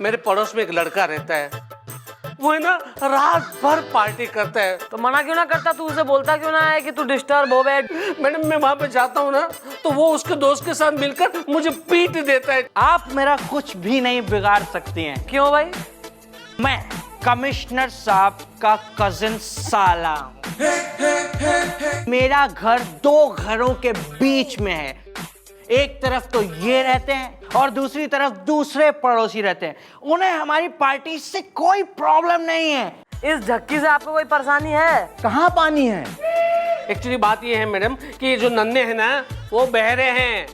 मेरे पड़ोस में एक लड़का रहता है, वो है ना रात भर पार्टी करता है। तो मना क्यों ना करता, तू उसे बोलता क्यों ना है कि तू डिस्टर्ब हो बैठ। मैडम मैं वहां पे जाता हूँ ना तो वो उसके दोस्त के साथ मिलकर मुझे पीट देता है। आप मेरा कुछ भी नहीं बिगाड़ सकती हैं। क्यों भाई? मैं कमिश्नर साहब का कजिन साला हूं। मेरा घर दो घरों के बीच में है। एक तरफ तो ये रहते हैं और दूसरी तरफ दूसरे पड़ोसी रहते हैं। उन्हें हमारी पार्टी से कोई प्रॉब्लम नहीं है। इस झक्की से आपको कोई परेशानी है? कहाँ पानी है? एक्चुअली बात ये है मैडम कि जो नन्हे हैं ना वो बहरे हैं,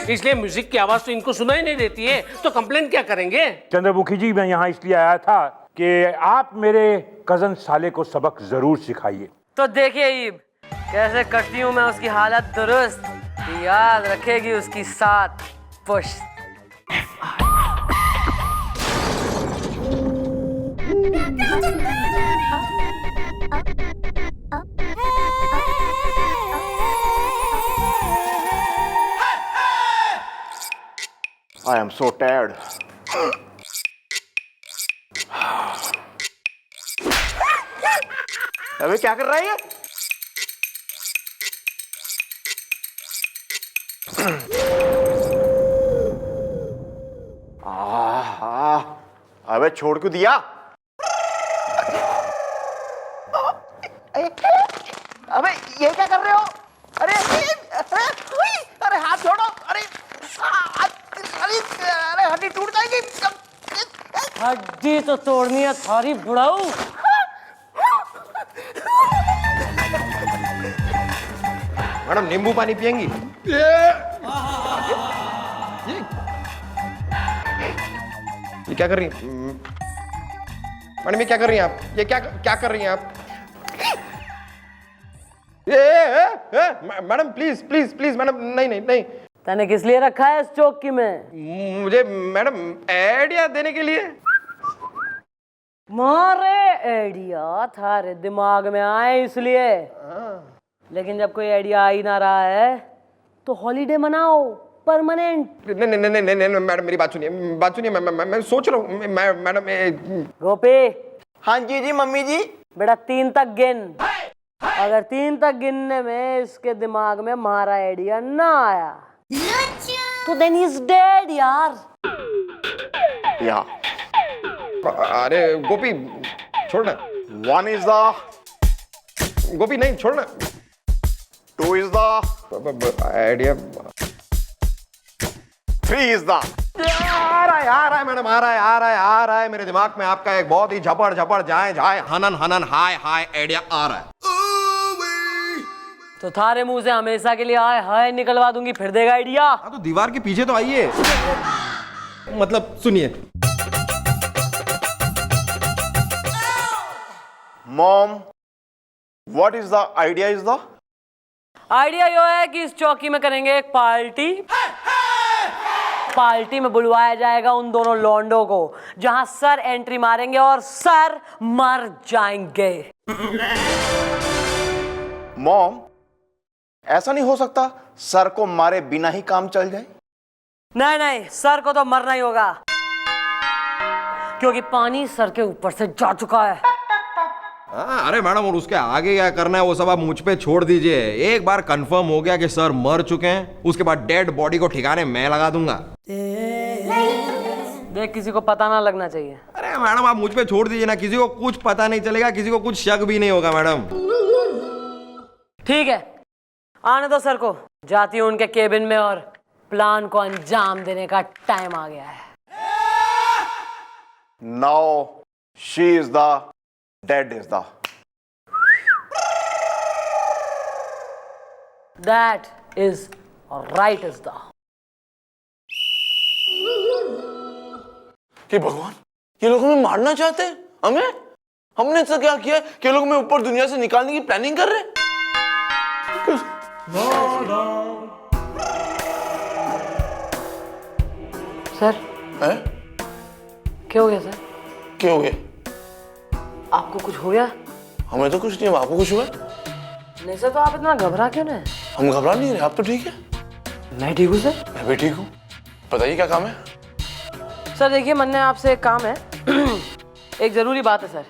इसलिए म्यूजिक की आवाज तो इनको सुनाई नहीं देती है, तो कंप्लेन क्या करेंगे? चंद्रमुखी जी, मैं यहाँ इसलिए आया था कि आप मेरे कजन साले को सबक जरूर सिखाइए। तो देखिए ईब, कैसे करती हूँ मैं उसकी हालत दुरुस्त, याद रखेगी उसकी साथ पुश्त। I am so tired. अबे क्या कर रहा है ये? अबे छोड़ क्यों दिया? अबे ये क्या कर रहे हो? अरे अरे हाथ छोड़ो। अरे अरे हड्डी टूट जाएगी। हड्डी तो तोड़नी है थारी बुढ़ाऊ। मैडम नींबू पानी पियेंगी? ये क्या कर रही हैं मैडम? ये क्या कर रही हैं आप? ये क्या क्या कर रही हैं आप? Madam please please please madam, नहीं नहीं नहीं। तने किस लिए रखा है इस चौकी में? मुझे मैडम आइडिया देने के लिए। मारे आइडिया थारे दिमाग में आए इसलिए। लेकिन जब कोई आइडिया आ ही ना रहा है तो हॉलीडे मनाओ परमानेंट। नहीं नहीं नहीं नहीं नहीं मैडम, मेरी बात सुनिए, बात सुनिए। मैं सोच रहा हूँ मैडम। गोपी। हाँ जी जी मम्मी जी। बेटा 3 तक गिन। अगर 3 तक गिनने में इसके दिमाग में हमारा आइडिया ना आया तो देन ही इज डेड यार। या अरे गोपी छोड़ना। 1 इज द गोपी, नहीं छोड़ना। 2 is the idea. 3 is the आ रहा है मैडम, आ रहा है मेरे दिमाग में। आपका एक बहुत ही झपड़ झपड़ जाए जाए हनन हनन हाय हाय आइडिया आ रहा है। तो थारे मुंह से हमेशा के लिए हाय हाय निकलवा दूंगी, फिर देगा आइडिया। हाँ तो दीवार के पीछे तो आइए, मतलब सुनिए। Mom, what is the idea? Is the idea यो है कि इस चौकी में करेंगे एक पार्टी। पार्टी में बुलवाया जाएगा उन दोनों लौंडों को जहां सर एंट्री मारेंगे और सर मर जाएंगे। मॉम, ऐसा नहीं हो सकता सर को मारे बिना ही काम चल जाए? नहीं नहीं, सर को तो मरना ही होगा क्योंकि पानी सर के ऊपर से जा चुका है। अरे मैडम, और उसके आगे क्या करना है वो सब आप मुझ पे छोड़ दीजिए। एक बार कंफर्म हो गया कि सर मर चुके हैं, उसके बाद डेड बॉडी को ठिकाने मैं लगा दूंगा। देख, किसी को पता ना लगना चाहिए। अरे मैडम आप मुझ पे छोड़ दीजिए ना, किसी को कुछ पता नहीं चलेगा, किसी को कुछ शक भी नहीं होगा मैडम। ठीक है, आने दो सर को। जाती हूँ उनके केबिन में और प्लान को अंजाम देने का टाइम आ गया है। Now she is the dead is the that is right is the. कि भगवान, ये लोग हमें मारना चाहते हैं। हमें? हमने ऐसा क्या किया कि ये लोग हमें ऊपर दुनिया से निकालने की प्लानिंग कर रहे हैं? सर है? क्या हो गया सर? क्या हो गया? आपको कुछ हो गया? हमें तो कुछ नहीं हुआ, आपको कुछ हुआ? नहीं सर, तो आप इतना घबरा क्यों नहीं? हम घबरा नहीं रहे, आप तो ठीक है। मैं ठीक हूँ सर। मैं भी ठीक हूँ। बताइए क्या काम है? सर देखिए, मन ने आपसे एक काम है। एक जरूरी बात है सर।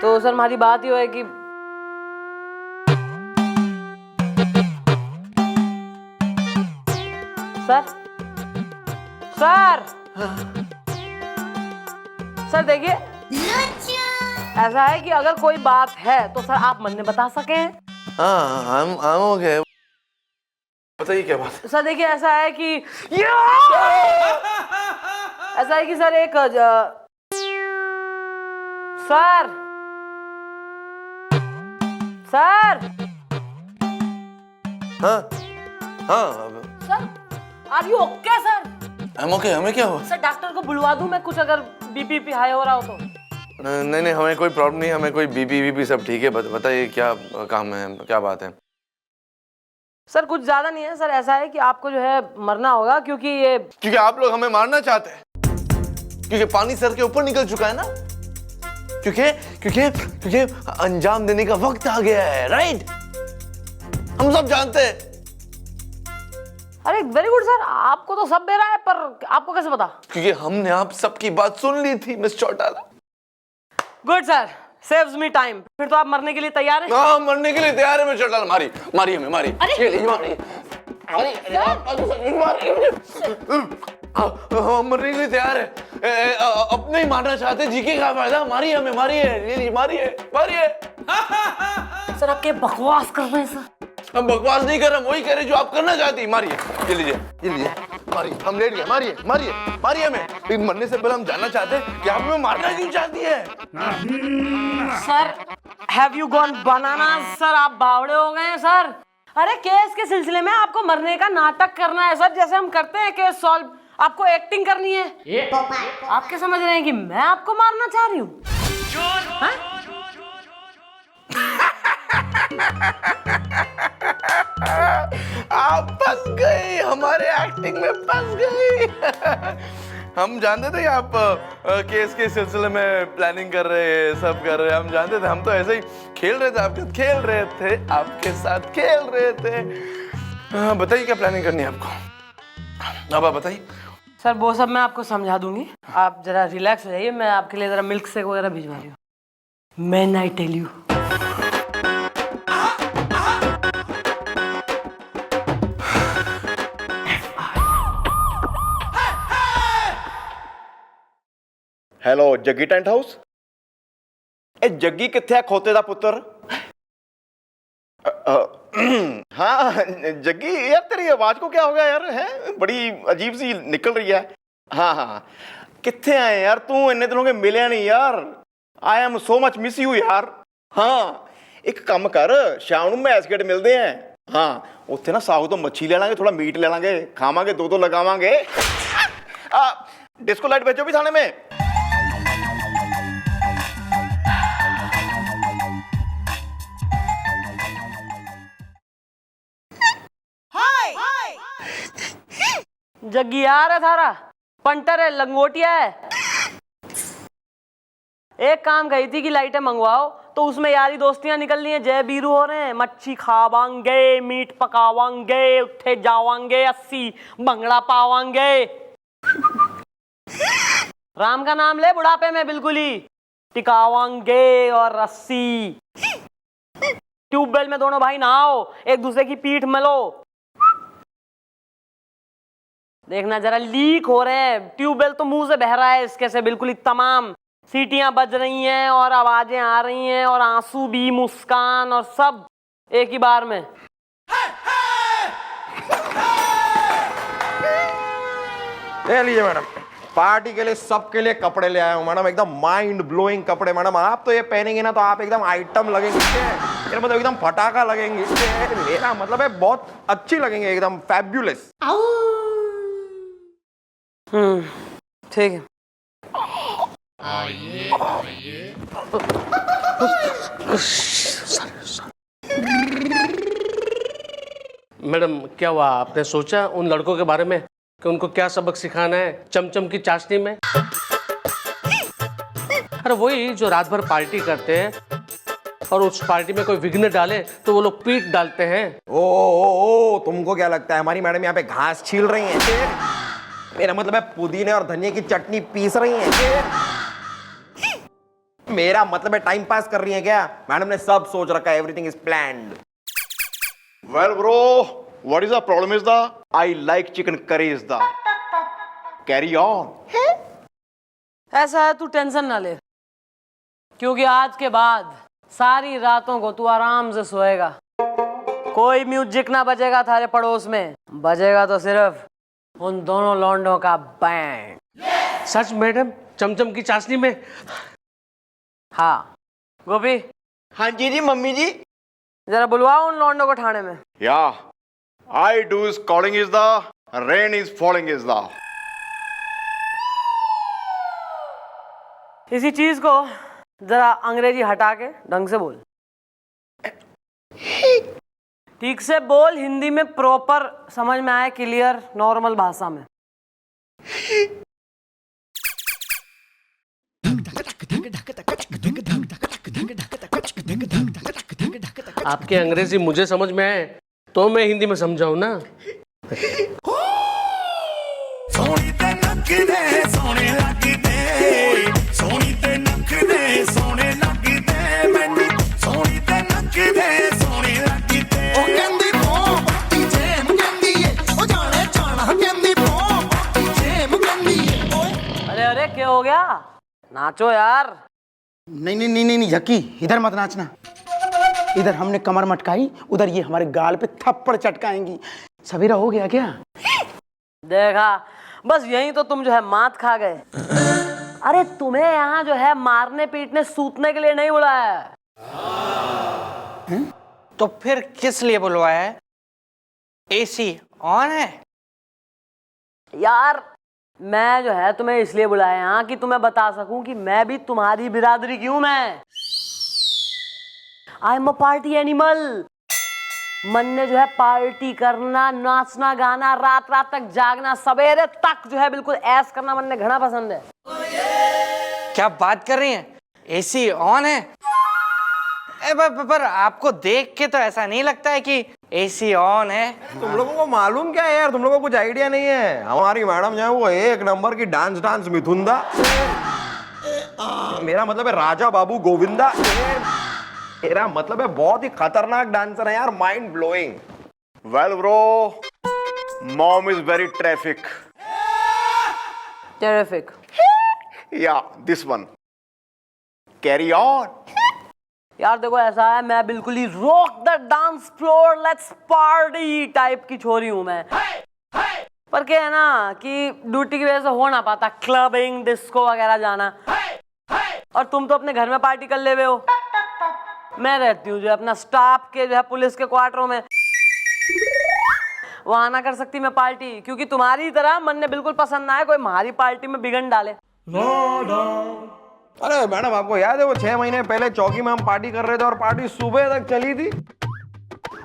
तो सर हमारी बात ये है कि सर सर देखिए, ऐसा है कि अगर कोई बात है तो सर आप मन में बता सकें। हाँ, I'm okay। बताइए क्या बात है? सर देखिए, ऐसा है कि सर एक सर हाँ हाँ, sir are you okay sir? I'm okay। हमें क्या हुआ? सर डॉक्टर को बुलवा दूं मैं, कुछ अगर बीपी हाई हो रहा हो तो? नहीं नहीं, हमें कोई प्रॉब्लम नहीं, हमें कोई बीपी सब ठीक है। बताइए क्या काम है, क्या बात है? सर कुछ ज्यादा नहीं है सर, ऐसा है कि आपको जो है मरना होगा, क्योंकि आप लोग हमें मारना चाहते हैं, क्योंकि पानी सर के ऊपर निकल चुका है ना, क्योंकि अंजाम देने का वक्त आ गया है, राइट? हम सब जानते हैं। अरे वेरी गुड सर, आपको तो सब दे रहा है, पर आपको कैसे पता? क्योंकि हमने आप सबकी बात सुन ली थी miss Chautala. Good sir, saves me time. फिर तो आप मरने के लिए तैयार हैं? हाँ, मरने के लिए तैयार है मिस चौटाला। मारी हमें, मारी। अरे! ये लीजिए, मारी। हम मरने के लिए तैयार है। अपने ही मारना चाहते, जी के क्या फायदा? मारिए हमें, मारिए, मारिए। सर आप क्या बकवास कर रहे हैं सर? हम बकवास नहीं कर रहे, वही कह रहे जो आप करना चाहती। मारिए, ये लीजिए, मारिए। हम लेट गए, मारिए हमें। लेकिन मरने से पहले हम जानना चाहते हैं कि आप हमें मारना क्यों चाहती है? Sir have you gone banana? Sir आप बावड़े हो गए हैं सर। अरे केस के सिलसिले में आपको मरने का नाटक करना है सर, जैसे हम करते हैं केस सॉल्व। आपको एक्टिंग करनी है। आप क्या समझ रहे हैं कि मैं आपको मारना चाह रही हूँ? आप फंस गई, हमारे एक्टिंग में फंस गई। हम जानते थे आप केस के सिलसिले में प्लानिंग कर रहे हैं, सब कर रहे हैं। हम जानते थे, हम तो ऐसे ही खेल रहे थे, आपके साथ खेल रहे थे। बताइए क्या प्लानिंग करनी है आपको? अब आप बताइए। सर वो सब मैं आपको समझा दूंगी, आप जरा रिलैक्स हो जाइए। मैं आपके लिए जरा मिल्क शेक वगैरह भिजवा रही हूँ। Man I tell you. Hello Jaggi tent house. ਇਹ ਜੱਗੀ ਕਿੱਥੇ ਆ ਖੋਤੇ ਦਾ ਪੁੱਤਰ? हाँ जग्गी यार, तेरी आवाज को क्या हो गया यार? है बड़ी अजीब सी निकल रही है। हाँ कित्थे आए यार तू? इन्ने दिन हो गए मिले नहीं यार। I am so much miss you यार। हाँ एक काम कर, शाम ਨੂੰ मैच गेट मिलते हैं। हाँ उत्थे ना साहू तो मच्छी ले लांगे, थोड़ा मीट ले लांगे, खावांगे, दो लगावांगे। डिस्को लाइट भेजो भी थाने में। जग्गी यार है थारा, पंटर है, लंगोटिया है। एक काम कही थी कि लाइटें मंगवाओ, तो उसमें यारी दोस्तियां निकलनी है, जय बीरू हो रहे हैं। मच्छी खावांगे, मीट पकावांगे, उठे जावांगे, 80 भंगड़ा पावांगे। राम का नाम ले बुढ़ापे में बिल्कुल ही टिकावांगे। और 80 ट्यूबवेल में दोनों भाई नहाओ, एक दूसरे की पीठ मलो। देखना जरा लीक हो रहे हैं, ट्यूबवेल तो मुंह से बह रहा है इसके से बिल्कुल ही तमाम। सीटियां बज रही हैं और आवाजें आ रही हैं और आंसू भी, मुस्कान और सब एक ही बार में। ले लीजिए मैडम, पार्टी के लिए सबके लिए कपड़े ले आया हूँ मैडम, एकदम माइंड ब्लोइंग कपड़े मैडम। आप तो ये पहनेंगे ना तो आप एकदम आइटम लगेंगे, मतलब एकदम फटाका लगेंगे। मेरा मतलब है बहुत अच्छी लगेंगे, एकदम फैब्युलस। ठीक है। मैडम क्या हुआ? आपने सोचा उन लड़कों के बारे में कि उनको क्या सबक सिखाना है चमचम की चाशनी में? अरे वही जो रात भर पार्टी करते हैं और उस पार्टी में कोई विघ्न डाले तो वो लोग पीट डालते हैं। ओ, तुमको क्या लगता है हमारी मैडम यहाँ पे घास छील रही हैं? मेरा मतलब है पुदीने और धनिया की चटनी पीस रही हैं। मेरा मतलब है टाइम पास कर रही है क्या? मैडम ने सब सोच रखा है, everything is planned. Well, bro, what is the problem is the I like chicken curry is the carry on. ऐसा है, तू टेंशन ना ले, क्योंकि आज के बाद सारी रातों को तू आराम से सोएगा। कोई म्यूजिक ना बजेगा थारे पड़ोस में, बजेगा तो सिर्फ उन दोनों लौंडों का बैंड। सच मैडम? चमचम की चाशनी में? हाँ गोपी, हाँ जी मम्मी जी। जरा बुलवाओ उन लौंडों को थाने में। Yeah, I do is calling is the rain is falling is the. इसी चीज को जरा अंग्रेजी हटा के ढंग से बोल। ठीक से बोल, हिंदी में प्रॉपर समझ में आए, क्लियर नॉर्मल भाषा में। आपकी अंग्रेजी मुझे समझ में आए तो मैं हिंदी में समझाऊं ना। अरे अरे क्या हो गया? नाचो यार। नहीं नहीं नहीं नहीं जक्की, इधर मत नाचना। इधर हमने कमर मटकाई, उधर ये हमारे गाल पे थप्पड़ चटकाएंगी। सवेरा हो गया क्या? देखा, बस यही तो तुम जो है मात खा गए। अरे तुम्हें यहाँ जो है मारने पीटने सूतने के लिए नहीं बुलाया है। तो फिर किस लिए बुलवाया है? एसी ऑन है? यार मैं जो है तुम्हें इसलिए बुलाया यहाँ कि तुम्हें बता सकूं कि मैं भी तुम्हारी बिरादरी की हूं। मैं I am a party animal. मन ने जो है पार्टी करना, नाचना गाना, रात रात तक जागना, सवेरे तक जो है बिल्कुल ऐश करना मन ने घना पसंद है। क्या बात कर रही हैं? एसी ऑन है? पर आपको देख के तो ऐसा नहीं लगता है कि एसी ऑन है। तुम लोगों को मालूम क्या है यार? तुम लोगों को कुछ आइडिया नहीं है। हमारी मैडम जो है वो एक नंबर की डांस मिथुंदा। मेरा मतलब है राजा बाबू गोविंदा। मेरा मतलब है बहुत ही खतरनाक डांसर है यार, mind blowing. Well, bro, mom is very terrific. Terrific. Yeah, this one. Carry on. यार देखो ऐसा है, मैं बिल्कुल ही rock the dance floor let's party type की छोरी हूं मैं। पर क्या है ना कि ड्यूटी की वजह से हो ना पाता क्लबिंग डिस्को वगैरह जाना। और तुम तो अपने घर में पार्टी कर ले हुए हो। मैं रहती हूँ जो अपना स्टाफ के जो है पुलिस के क्वार्टरों में, वहां ना कर सकती मैं पार्टी, क्योंकि तुम्हारी तरह मन ने बिल्कुल पसंद ना है कोई हमारी पार्टी में बिगड़ डाले। अरे मैडम आपको याद है वो 6 महीने पहले चौकी में हम पार्टी कर रहे थे और पार्टी सुबह तक चली थी,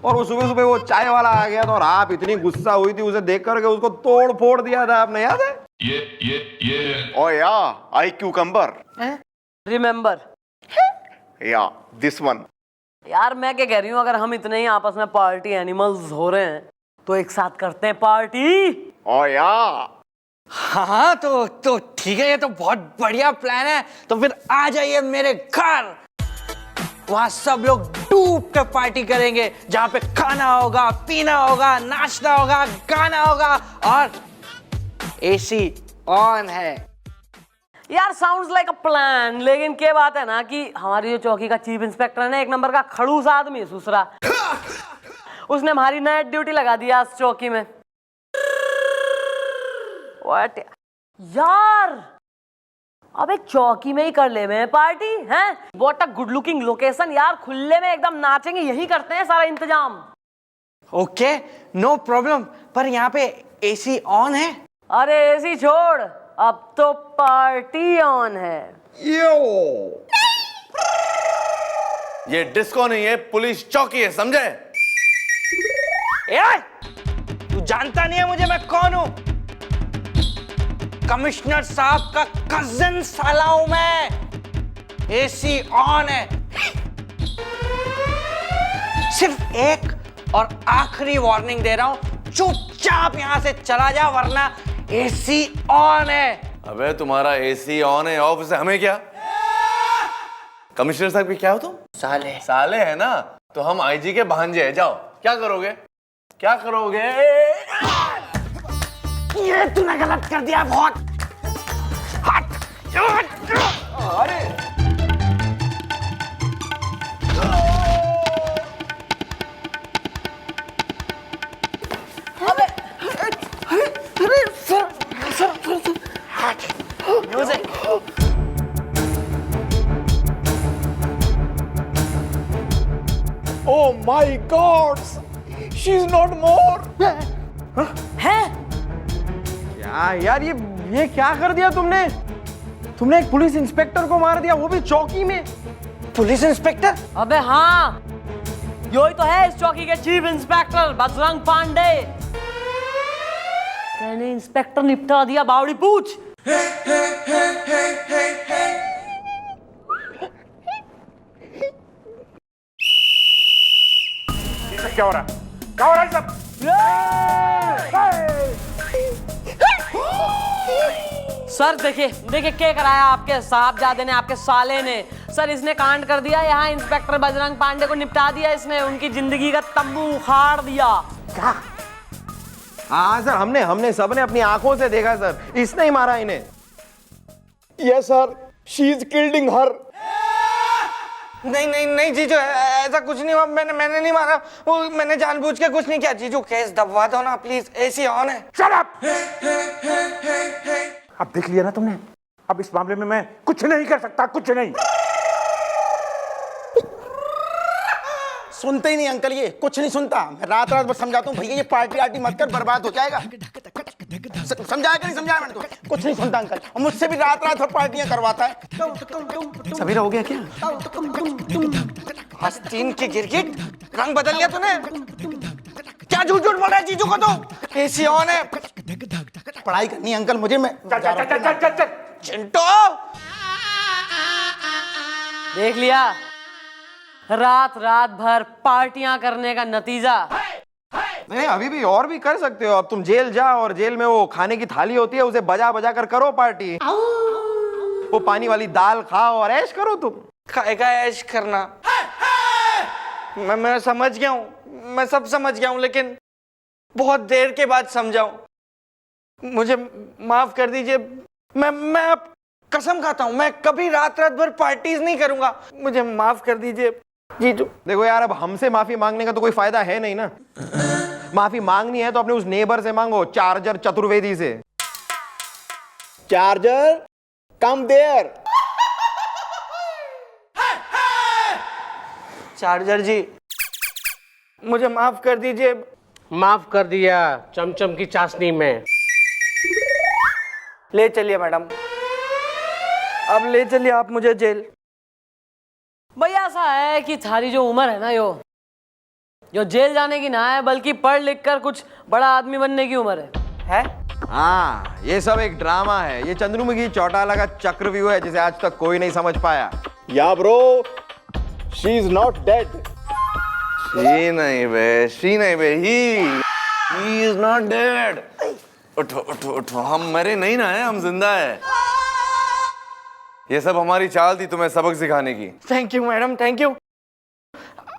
और वो सुबह सुबह वो चाय वाला आ गया था और आप इतनी गुस्सा हुई थी उसे देख करके, उसको तोड़ फोड़ दिया था आपने, याद है? Oh yeah, I cucumber. Remember. Yeah, this one. यार मैं क्या कह रही हूँ, अगर हम इतने ही आपस में पार्टी एनिमल्स हो रहे हैं तो एक साथ करते हैं पार्टी। Oh yeah. हाँ तो ठीक है, ये तो बहुत बढ़िया प्लान है। तो फिर आ जाइए मेरे घर, वहां सब लोग डूब के पार्टी करेंगे, जहां पे खाना होगा, पीना होगा, नाचना होगा, गाना होगा, और एसी ऑन है। यार साउंड्स लाइक अ प्लान, लेकिन क्या बात है ना कि हमारी जो चौकी का चीफ इंस्पेक्टर है ना, एक नंबर का खड़ूस आदमी है सुसरा। उसने हमारी नाइट ड्यूटी लगा दिया आज चौकी में। What? यार अबे चौकी में ही कर ले में पार्टी हैं? What a good looking location यार, खुले में एकदम नाचेंगे, यही करते हैं सारा इंतजाम। ओके नो प्रॉब्लम, पर यहाँ पे एसी ऑन है? अरे एसी छोड़, अब तो पार्टी ऑन है। ये डिस्को नहीं है, पुलिस चौकी है, समझे? यार तू जानता नहीं है मुझे, मैं कौन हूं? कमिश्नर साहब का कजिन साला हूं मैं। एसी ऑन है। सिर्फ एक और आखिरी वार्निंग दे रहा हूं, चुपचाप यहां से चला जा वरना एसी ऑन है। अबे तुम्हारा एसी ऑन है ऑफ से हमें क्या? कमिश्नर साहब की क्या हो तुम? साले साले है ना, तो हम आईजी के भांजे हैं। जाओ, क्या करोगे? क्या करोगे? ये तूने गलत कर दिया बहुत। हट। अरे music. Oh my God! She's not more. है क्या यार ये क्या कर दिया तुमने? तुमने एक पुलिस इंस्पेक्टर को मार दिया, वो भी चौकी में। Police inspector? अबे हाँ, यही तो है इस चौकी के चीफ इंस्पेक्टर बजरंग पांडे। मैंने इंस्पेक्टर निपटा दिया बावड़ी पूछ। क्या हो रहा है? क्या हो रहा है सब? सर देखिए देखिए क्या कराया आपके साहबजादे ने, आपके साले ने। सर इसने कांड कर दिया, यहाँ इंस्पेक्टर बजरंग पांडे को निपटा दिया इसने, उनकी जिंदगी का तंबू उखाड़ दिया। क्या? हाँ सर, हमने सबने अपनी आंखों से देखा सर, इसने ही मारा इन्हें। यस सर, शी इज किल्डिंग हर। नहीं नहीं नहीं जीजू, ऐसा कुछ नहीं हुआ। मैंने नहीं मारा, वो मैंने जानबूझ के कुछ नहीं किया। जीजू केस दबवा दो ना प्लीज, एसी ऑन है। Shut up! अब देख लिया ना तुमने, अब इस मामले में मैं कुछ नहीं कर सकता, कुछ नहीं। सुनते ही नहीं अंकल, ये कुछ नहीं सुनता। मैं रात रात भर समझाता हूँ भैया ये पार्टी आर्टी मत कर, बर्बाद हो जाएगा। समझाया कि नहीं समझाया मैंने तो? कुछ नहीं सुनता अंकल, और मुझसे भी रात रात भर पार्टियां करवाता है। सवेरा हो गया क्या? आस्तीन की गिरगिट, रंग बदल लिया तूने। क्या झूठ झूठ बोल रहा है जीजू को तो? एसी ऑन है। पढ़ाई करनी है अंकल मुझे, मैं चल। चिंटू देख लिया, रात रात भर पार्टियां करने का नतीजा। नहीं, अभी भी और भी कर सकते हो। अब तुम जेल जाओ और जेल में वो खाने की थाली होती है, उसे बजा बजा कर करो पार्टी। वो पानी वाली दाल खाओ और ऐश करो तुम। खाएगा ऐश करना। मैं समझ गया हूँ, मैं सब समझ गया हूँ, लेकिन बहुत देर के बाद समझाऊं। मुझे माफ कर दीजिए। मैं अब कसम खाता हूँ मैं कभी रात रात भर पार्टीज नहीं करूंगा। मुझे माफ कर दीजिए जीजू। देखो यार, अब हमसे माफी मांगने का तो कोई फायदा है नहीं ना। माफी मांगनी है तो अपने उस नेबर से मांगो, चार्जर चतुर्वेदी से। Charger come there. Charger ji मुझे माफ कर दीजिए। माफ कर दिया चमचम की चाशनी में। ले चलिए मैडम, अब ले चलिए आप मुझे जेल। भैया ऐसा है कि थारी जो उम्र है ना, जो जेल जाने की ना है, बल्कि पढ़ लिख कर कुछ बड़ा आदमी बनने की उम्र है? हाँ, ये सब एक ड्रामा है। ये चंद्रमुखी चौटाला का चक्रव्यूह है जिसे आज तक कोई नहीं समझ पाया। या bro, she is not dead. She नहीं बे, ही इज नॉट डेड। उठो उठो उठो, हम मरे नहीं ना है, हम जिंदा है। ये सब हमारी चाल थी तुम्हें सबक सिखाने की। Thank you madam, thank you.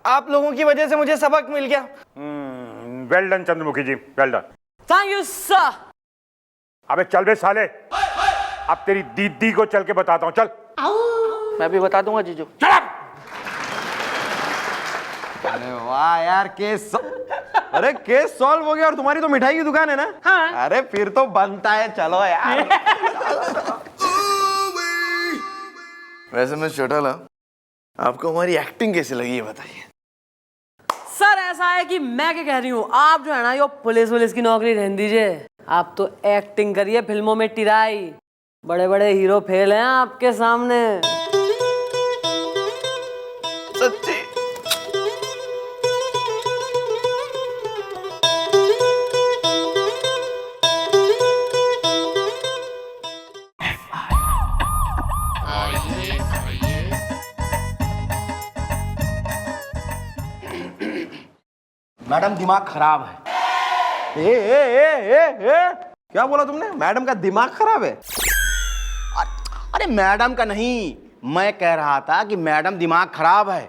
आप लोगों की वजह से मुझे सबक मिल गया। Well done Chandramukhi ji, well done. Thank you sir. अबे चल बे साले, अब तेरी दीदी को चल के बताता हूँ, चल। मैं भी बता दूंगा जीजू। अरे वाह यार, अरे केस सॉल्व हो गया। और तुम्हारी तो मिठाई की दुकान है ना? हाँ। अरे फिर तो बनता है, चलो यार। वैसे मैं चौटाला, आपको हमारी एक्टिंग कैसी लगी है बताइए। सर ऐसा है कि मैं क्या कह रही हूँ, आप जो है ना, यो पुलिस की नौकरी रहने दीजिए। आप तो एक्टिंग करिए फिल्मों में टिराई। बड़े बड़े हीरो फेल हैं आपके सामने। सच्ची? मैडम दिमाग खराब है। क्या बोला तुमने? मैडम का दिमाग खराब है? अरे मैडम का नहीं, मैं कह रहा था कि मैडम दिमाग खराब है।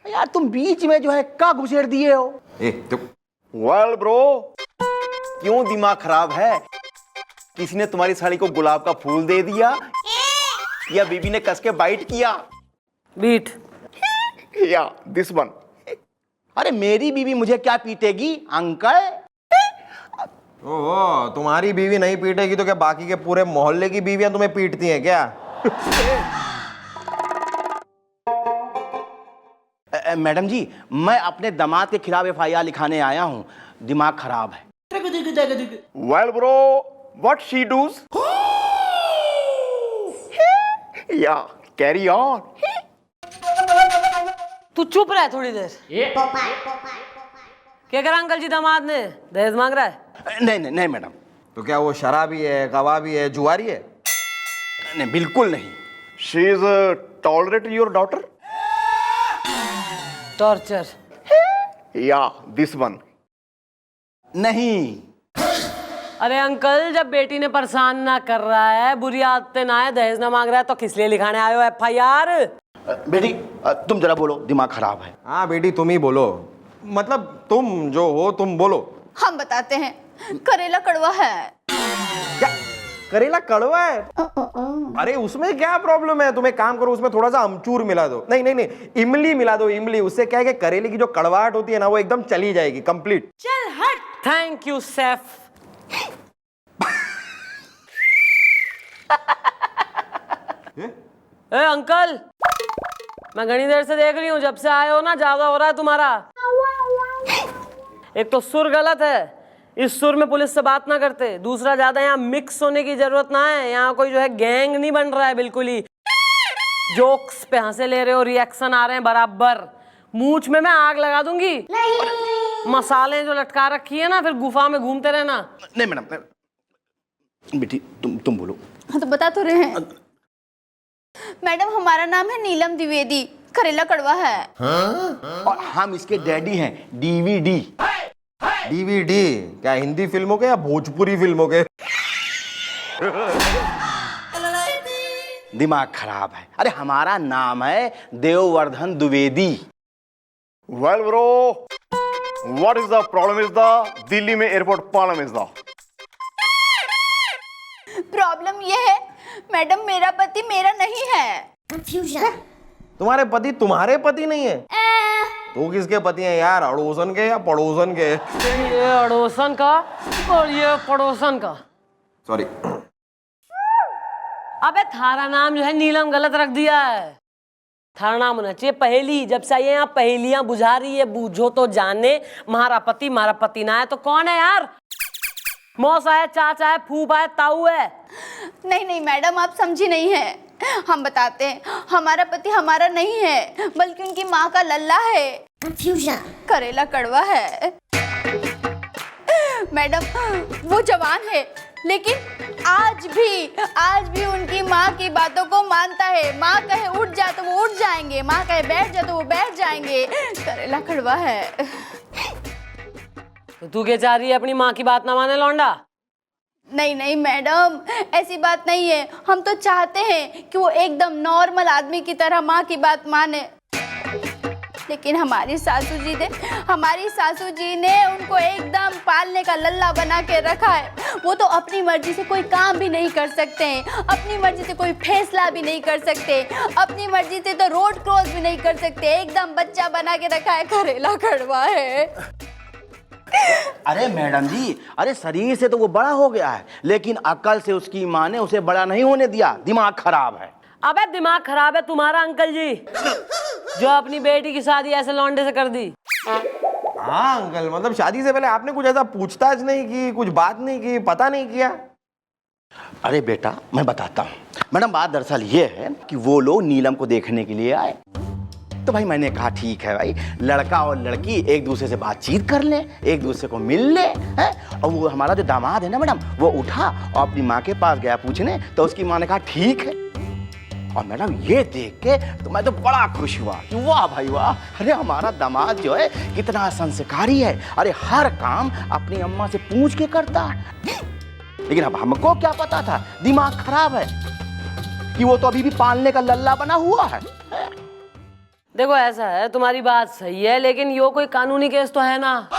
यार तुम बीच में जो है का घुसेड़ दिए हो। वेल ब्रो, क्यों दिमाग खराब है? किसी ने तुम्हारी साड़ी को गुलाब का फूल दे दिया या बीबी ने कस के बाइट किया? बीट या दिस वन। अरे मेरी बीवी मुझे क्या पीटेगी अंकल? ओह, तुम्हारी बीवी नहीं पीटेगी तो क्या बाकी के पूरे मोहल्ले की बीवियां तुम्हें पीटती हैं क्या? मैडम जी, मैं अपने दामाद के खिलाफ FIR लिखाने आया हूं, दिमाग खराब है। Well bro, what she does? Yeah carry on. तू चुप रह थोड़ी देर। क्या करा अंकल जी दामाद ने? दहेज मांग रहा है? नहीं नहीं नहीं मैडम। तो क्या वो शराबी है, कबाबी है, जुआरी है? नहीं बिल्कुल नहीं। She is tolerate your daughter? Torture? या दिस वन। नहीं। अरे अंकल, जब बेटी ने परेशान ना कर रहा है, बुरी आदतें ना है, दहेज ना मांग रहा है, तो किस लिए लिखाने आए हो FIR? बेटी तुम जरा बोलो, दिमाग खराब है। हाँ बेटी तुम ही बोलो, मतलब तुम जो हो तुम बोलो। हम बताते हैं, करेला कड़वा है। क्या करेला कड़वा है? अरे उसमें क्या प्रॉब्लम है? तुम एक काम करो, उसमें थोड़ा सा अमचूर मिला दो। नहीं नहीं नहीं, इमली मिला दो, इमली। उससे क्या है कि करेले की जो कड़वाहट होती है ना, वो एकदम चली जाएगी कंप्लीट। चल हट। Thank you safe. A uncle, मैं घनी देर से देख रही हूँ, जब से आए हो ना ज्यादा हो रहा है तुम्हारा। एक तो सुर गलत है, इस सुर में पुलिस से बात ना करते। दूसरा, ज्यादा यहाँ मिक्स होने की जरूरत ना है, यहाँ कोई जो है गैंग नहीं बन रहा है बिल्कुल ही। जोक्स पे हंसे ले रहे हो, रिएक्शन आ रहे हैं बराबर। मूंछ में मैं आग लगा दूंगी। मसाले जो लटका रखी है ना, फिर गुफा में घूमते रहना। नहीं मैडम। बेटी तुम बोलो। हाँ तो बता तो रहे हैं। मैडम हमारा नाम है नीलम द्विवेदी, करेला कड़वा है। और हम इसके डैडी हैं, DVD। DVD? क्या हिंदी फिल्मों के या भोजपुरी फिल्मों के? दिमाग खराब है। अरे हमारा नाम है Devvardhan Dwivedi. Well bro, what is the problem? Is the Delhi में airport problem is the problem ये है मैडम, मेरा पति मेरा नहीं है। कंफ्यूजन। तुम्हारे पति तुम्हारे पति नहीं है? तो किसके पति हैं यार? अड़ोसन के या पड़ोसन के? ये अड़ोसन का और ये पड़ोसन का। सॉरी। अबे थारा नाम जो है नीलम गलत रख दिया है। थारा नाम होना चाहिए पहेली। जब से ये यहाँ पहेलियां बुझा रही है, बूझो तो जाने। मारा पति ना है तो कौन है यार? मौसा है, चाचा है, फूफा है, ताऊ है? नहीं नहीं मैडम, आप समझी नहीं है। हम बताते हैं, हमारा पति हमारा नहीं है, बल्कि उनकी माँ का लल्ला है। कंफ्यूजन। करेला कड़वा है। मैडम वो जवान है, लेकिन आज भी उनकी माँ की बातों को मानता है। माँ कहे उठ जा तो वो उठ जाएंगे, माँ कहे बैठ जा तो वो बैठ जाएंगे। करेला कड़वा है। तो तू क्या चाह रही है, अपनी माँ की बात ना माने लौंडा? नहीं नहीं मैडम, ऐसी बात नहीं है। हम तो चाहते हैं कि वो एकदम नॉर्मल आदमी की तरह माँ की बात माने, लेकिन हमारी सासू जी ने उनको एकदम पालने का लल्ला बना के रखा है। वो तो अपनी मर्जी से कोई काम भी नहीं कर सकते हैं, अपनी मर्जी से कोई फैसला भी नहीं कर सकते, अपनी मर्जी से तो रोड क्रॉस भी नहीं कर सकते। एकदम बच्चा बना के रखा है। करेला कड़वा है। अरे मैडम जी, अरे शरीर से तो वो बड़ा हो गया है, लेकिन अकल से उसकी माँ ने उसे बड़ा नहीं होने दिया। दिमाग खराब है। अबे दिमाग खराब है तुम्हारा अंकल जी, जो अपनी बेटी की शादी ऐसे लौंडे से कर दी। हाँ अंकल, मतलब शादी से पहले आपने कुछ ऐसा पूछताछ नहीं की, कुछ बात नहीं की, पता नहीं किया? अरे बेटा मैं बताता हूँ। मैडम बात दरअसल ये है कि वो लोग नीलम को देखने के लिए आए, तो भाई मैंने कहा ठीक है भाई, लड़का और लड़की एक दूसरे से बातचीत कर ले, एक दूसरे को मिल ले, हैं? और वो हमारा जो दामाद है ना मैडम, वो उठा और अपनी माँ के पास गया पूछने, तो उसकी माँ ने कहा ठीक है। और मैडम ये देख के तो मैं तो बड़ा खुश हुआ कि वाह भाई वाह, अरे हमारा दामाद जो है कितना संस्कारी है, अरे हर काम अपनी अम्मा से पूछ के करता। लेकिन अब हमको क्या पता था, दिमाग खराब है, कि वो तो अभी भी पालने का लल्ला बना हुआ है। देखो ऐसा है, तुम्हारी बात सही है, लेकिन यो कोई कानूनी केस तो है ना,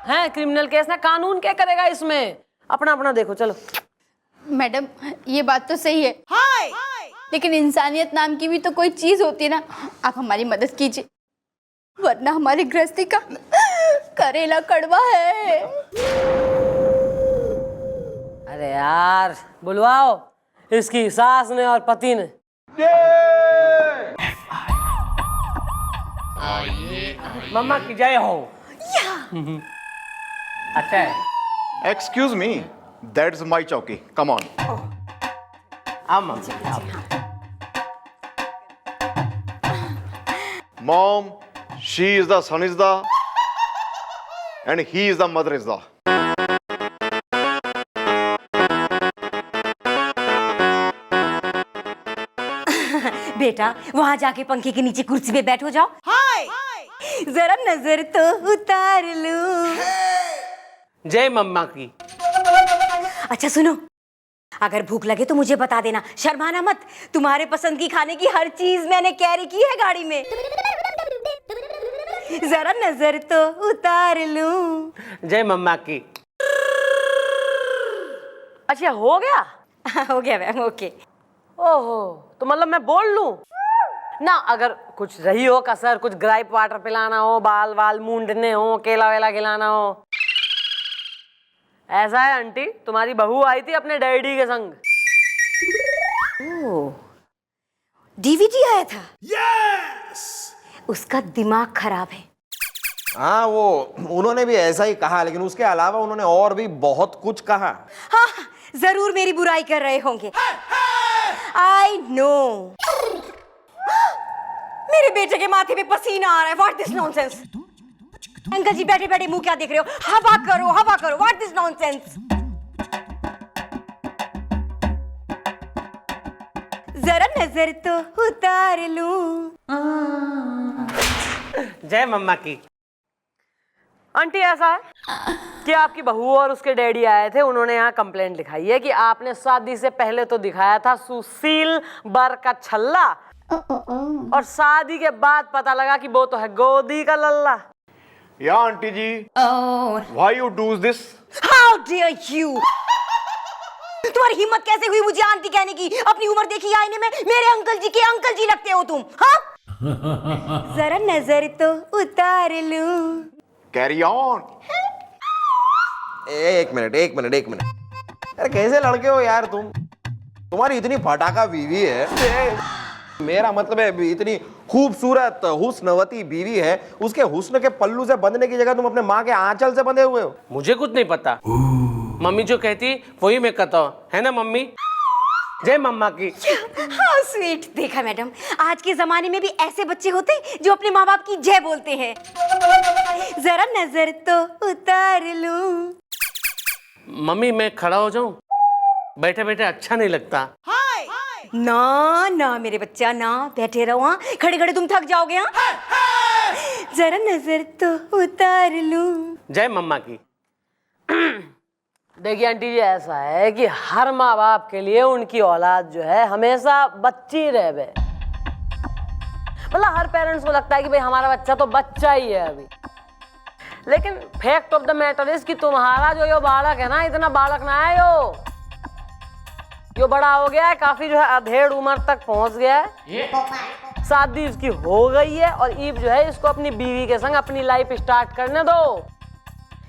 है क्रिमिनल केस ना, कानून क्या करेगा इसमें, अपना अपना देखो चलो। मैडम ये बात तो सही है, लेकिन इंसानियत नाम की भी तो कोई चीज होती है ना। आप हमारी मदद कीजिए, वरना हमारी गृहस्थी का करेला कड़वा है। अरे यार बुलवाओ इसकी सास ने और पति ने। मम्मा की जय हो। अच्छा है। एक्सक्यूज मी, दैट्स माई चौकी, कम ऑन। आओ मम्मा। Mom, she is the son is the and he is the mother is the. बेटा वहां जाके पंखे के नीचे कुर्सी पे बैठो जाओ। हाय जरा नजर तो उतार लूं। जय मम्मा की। अच्छा सुनो, अगर भूख लगे तो मुझे बता देना, शर्माना मत। तुम्हारे पसंद की खाने की हर चीज मैंने कैरी की है गाड़ी में। जरा नजर तो उतार लूं। जय मम्मा की। अच्छा हो गया। हो गया मैम, ओके। ओहो, तो मतलब मैं बोल लूं ना, अगर कुछ रही हो कसर, कुछ ग्राइप वाटर पिलाना हो, बाल वाल मूंडने हो, केला वेला खिलाना हो। ऐसा है आंटी, तुम्हारी बहू आई थी अपने डैडी के संग। ओह, डीवीडी आया था। यस, उसका दिमाग खराब है। हाँ वो उन्होंने भी ऐसा ही कहा, लेकिन उसके अलावा उन्होंने और भी बहुत कुछ कहा। हाँ जरूर मेरी बुराई कर रहे होंगे। I know. मेरे बेटे के माथे पे पसीना आ रहा है। What this nonsense. अंकल जी बैठे बैठे मुंह क्या देख रहे हो, हवा करो हवा करो। What this nonsense. जरा नजर तो उतार लूं। जय मम्मा की। आंटी ऐसा है कि आपकी बहू और उसके डैडी आए थे, उन्होंने यहाँ कंप्लेंट लिखाई है कि आपने शादी से पहले तो दिखाया था सुशील बर का छल्ला, और शादी के बाद पता लगा कि वो तो है गोदी का लल्ला। Yeah aunty ji, why you do this? How dare you. तुम्हारी हिम्मत कैसे हुई मुझे आंटी कहने की? अपनी उम्र देखी आईने में, मेरे अंकल जी के अंकल जी लगते हो तुम। हाँ जरा नजर तो उतार लूं। Carry on. एक मिनट। अरे कैसे लड़के हो यार तुम? तुम्हारी इतनी फटाका बीवी है, मेरा मतलब है इतनी खूबसूरत हुस्नवती बीवी है, उसके हुस्न के पल्लू से बंधने की जगह तुम अपने माँ के आंचल से बंधे हुए हो। मुझे कुछ नहीं पता, मम्मी जो कहती वही मैं कहता हूँ, है ना मम्मी? जय मम्मा की। How sweet. देखा मैडम, आज के जमाने में भी ऐसे बच्चे होते हैं जो अपने माँ बाप की जय बोलते हैं। जरा नजर तो उतार लूं। मम्मी मैं खड़ा हो जाऊं? बैठे बैठे अच्छा नहीं लगता। ना ना मेरे बच्चा ना, बैठे रहो। हाँ खड़े खड़े तुम थक जाओगे। हाँ जरा नजर तो उतार लूं। जय मम्मा की। देखिए आंटी जी, ऐसा है कि हर माँ बाप के लिए उनकी औलाद जो है हमेशा बच्ची रहे। मतलब हर पेरेंट्स को लगता है कि भाई हमारा बच्चा तो बच्चा ही है अभी, लेकिन fact of the matter is कि तुम्हारा जो यो बालक है ना, इतना बालक ना है यो बड़ा हो गया है, काफी जो है अधेड़ उम्र तक पहुंच गया है, शादी इसकी हो गई है, और ईब जो है इसको अपनी बीवी के संग अपनी लाइफ स्टार्ट करने दो।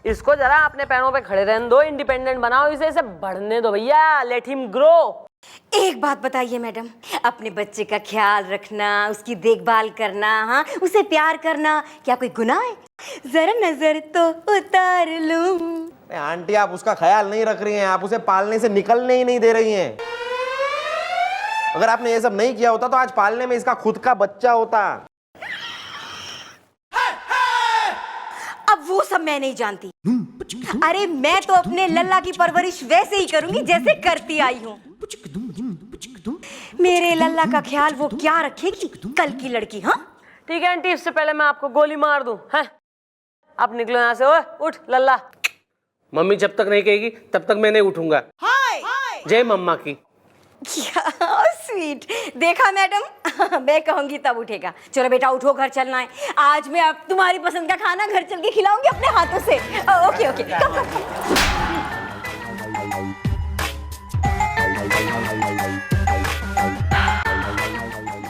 इसको जरा अपने पैरों पे खड़े रहने दो, इंडिपेंडेंट बनाओ इसे बढ़ने दो भैया, लेट हिम ग्रो। एक बात बताइए मैडम, अपने बच्चे का ख्याल रखना, उसकी देखभाल करना, हाँ उसे प्यार करना क्या कोई गुनाह है? जरा नजर तो उतार लूं। आंटी आप उसका ख्याल नहीं रख रही हैं, आप उसे पालने से निकलने ही नहीं दे रही हैं। अगर आपने ये सब नहीं किया होता तो आज पालने में इसका खुद का बच्चा होता। अब वो सब मैं नहीं जानती। अरे मैं तो अपने लल्ला की परवरिश वैसे ही करूंगी जैसे करती आई हूँ। मेरे लल्ला का ख्याल वो क्या रखेगी कल की लड़की? हाँ ठीक है आंटी, इससे पहले मैं आपको गोली मार दूं। हैं आप निकलो यहाँ से। ओए उठ लल्ला। मम्मी जब तक नहीं कहेगी तब तक मैं नहीं उठूंगा। जय मम्मा की। स्वीट, देखा मैडम मैं कहूंगी तब उठेगा। चलो बेटा उठो, घर चलना है। आज मैं अब तुम्हारी पसंद का खाना घर चल के खिलाऊंगी अपने हाथों से। ओके ओके कम कम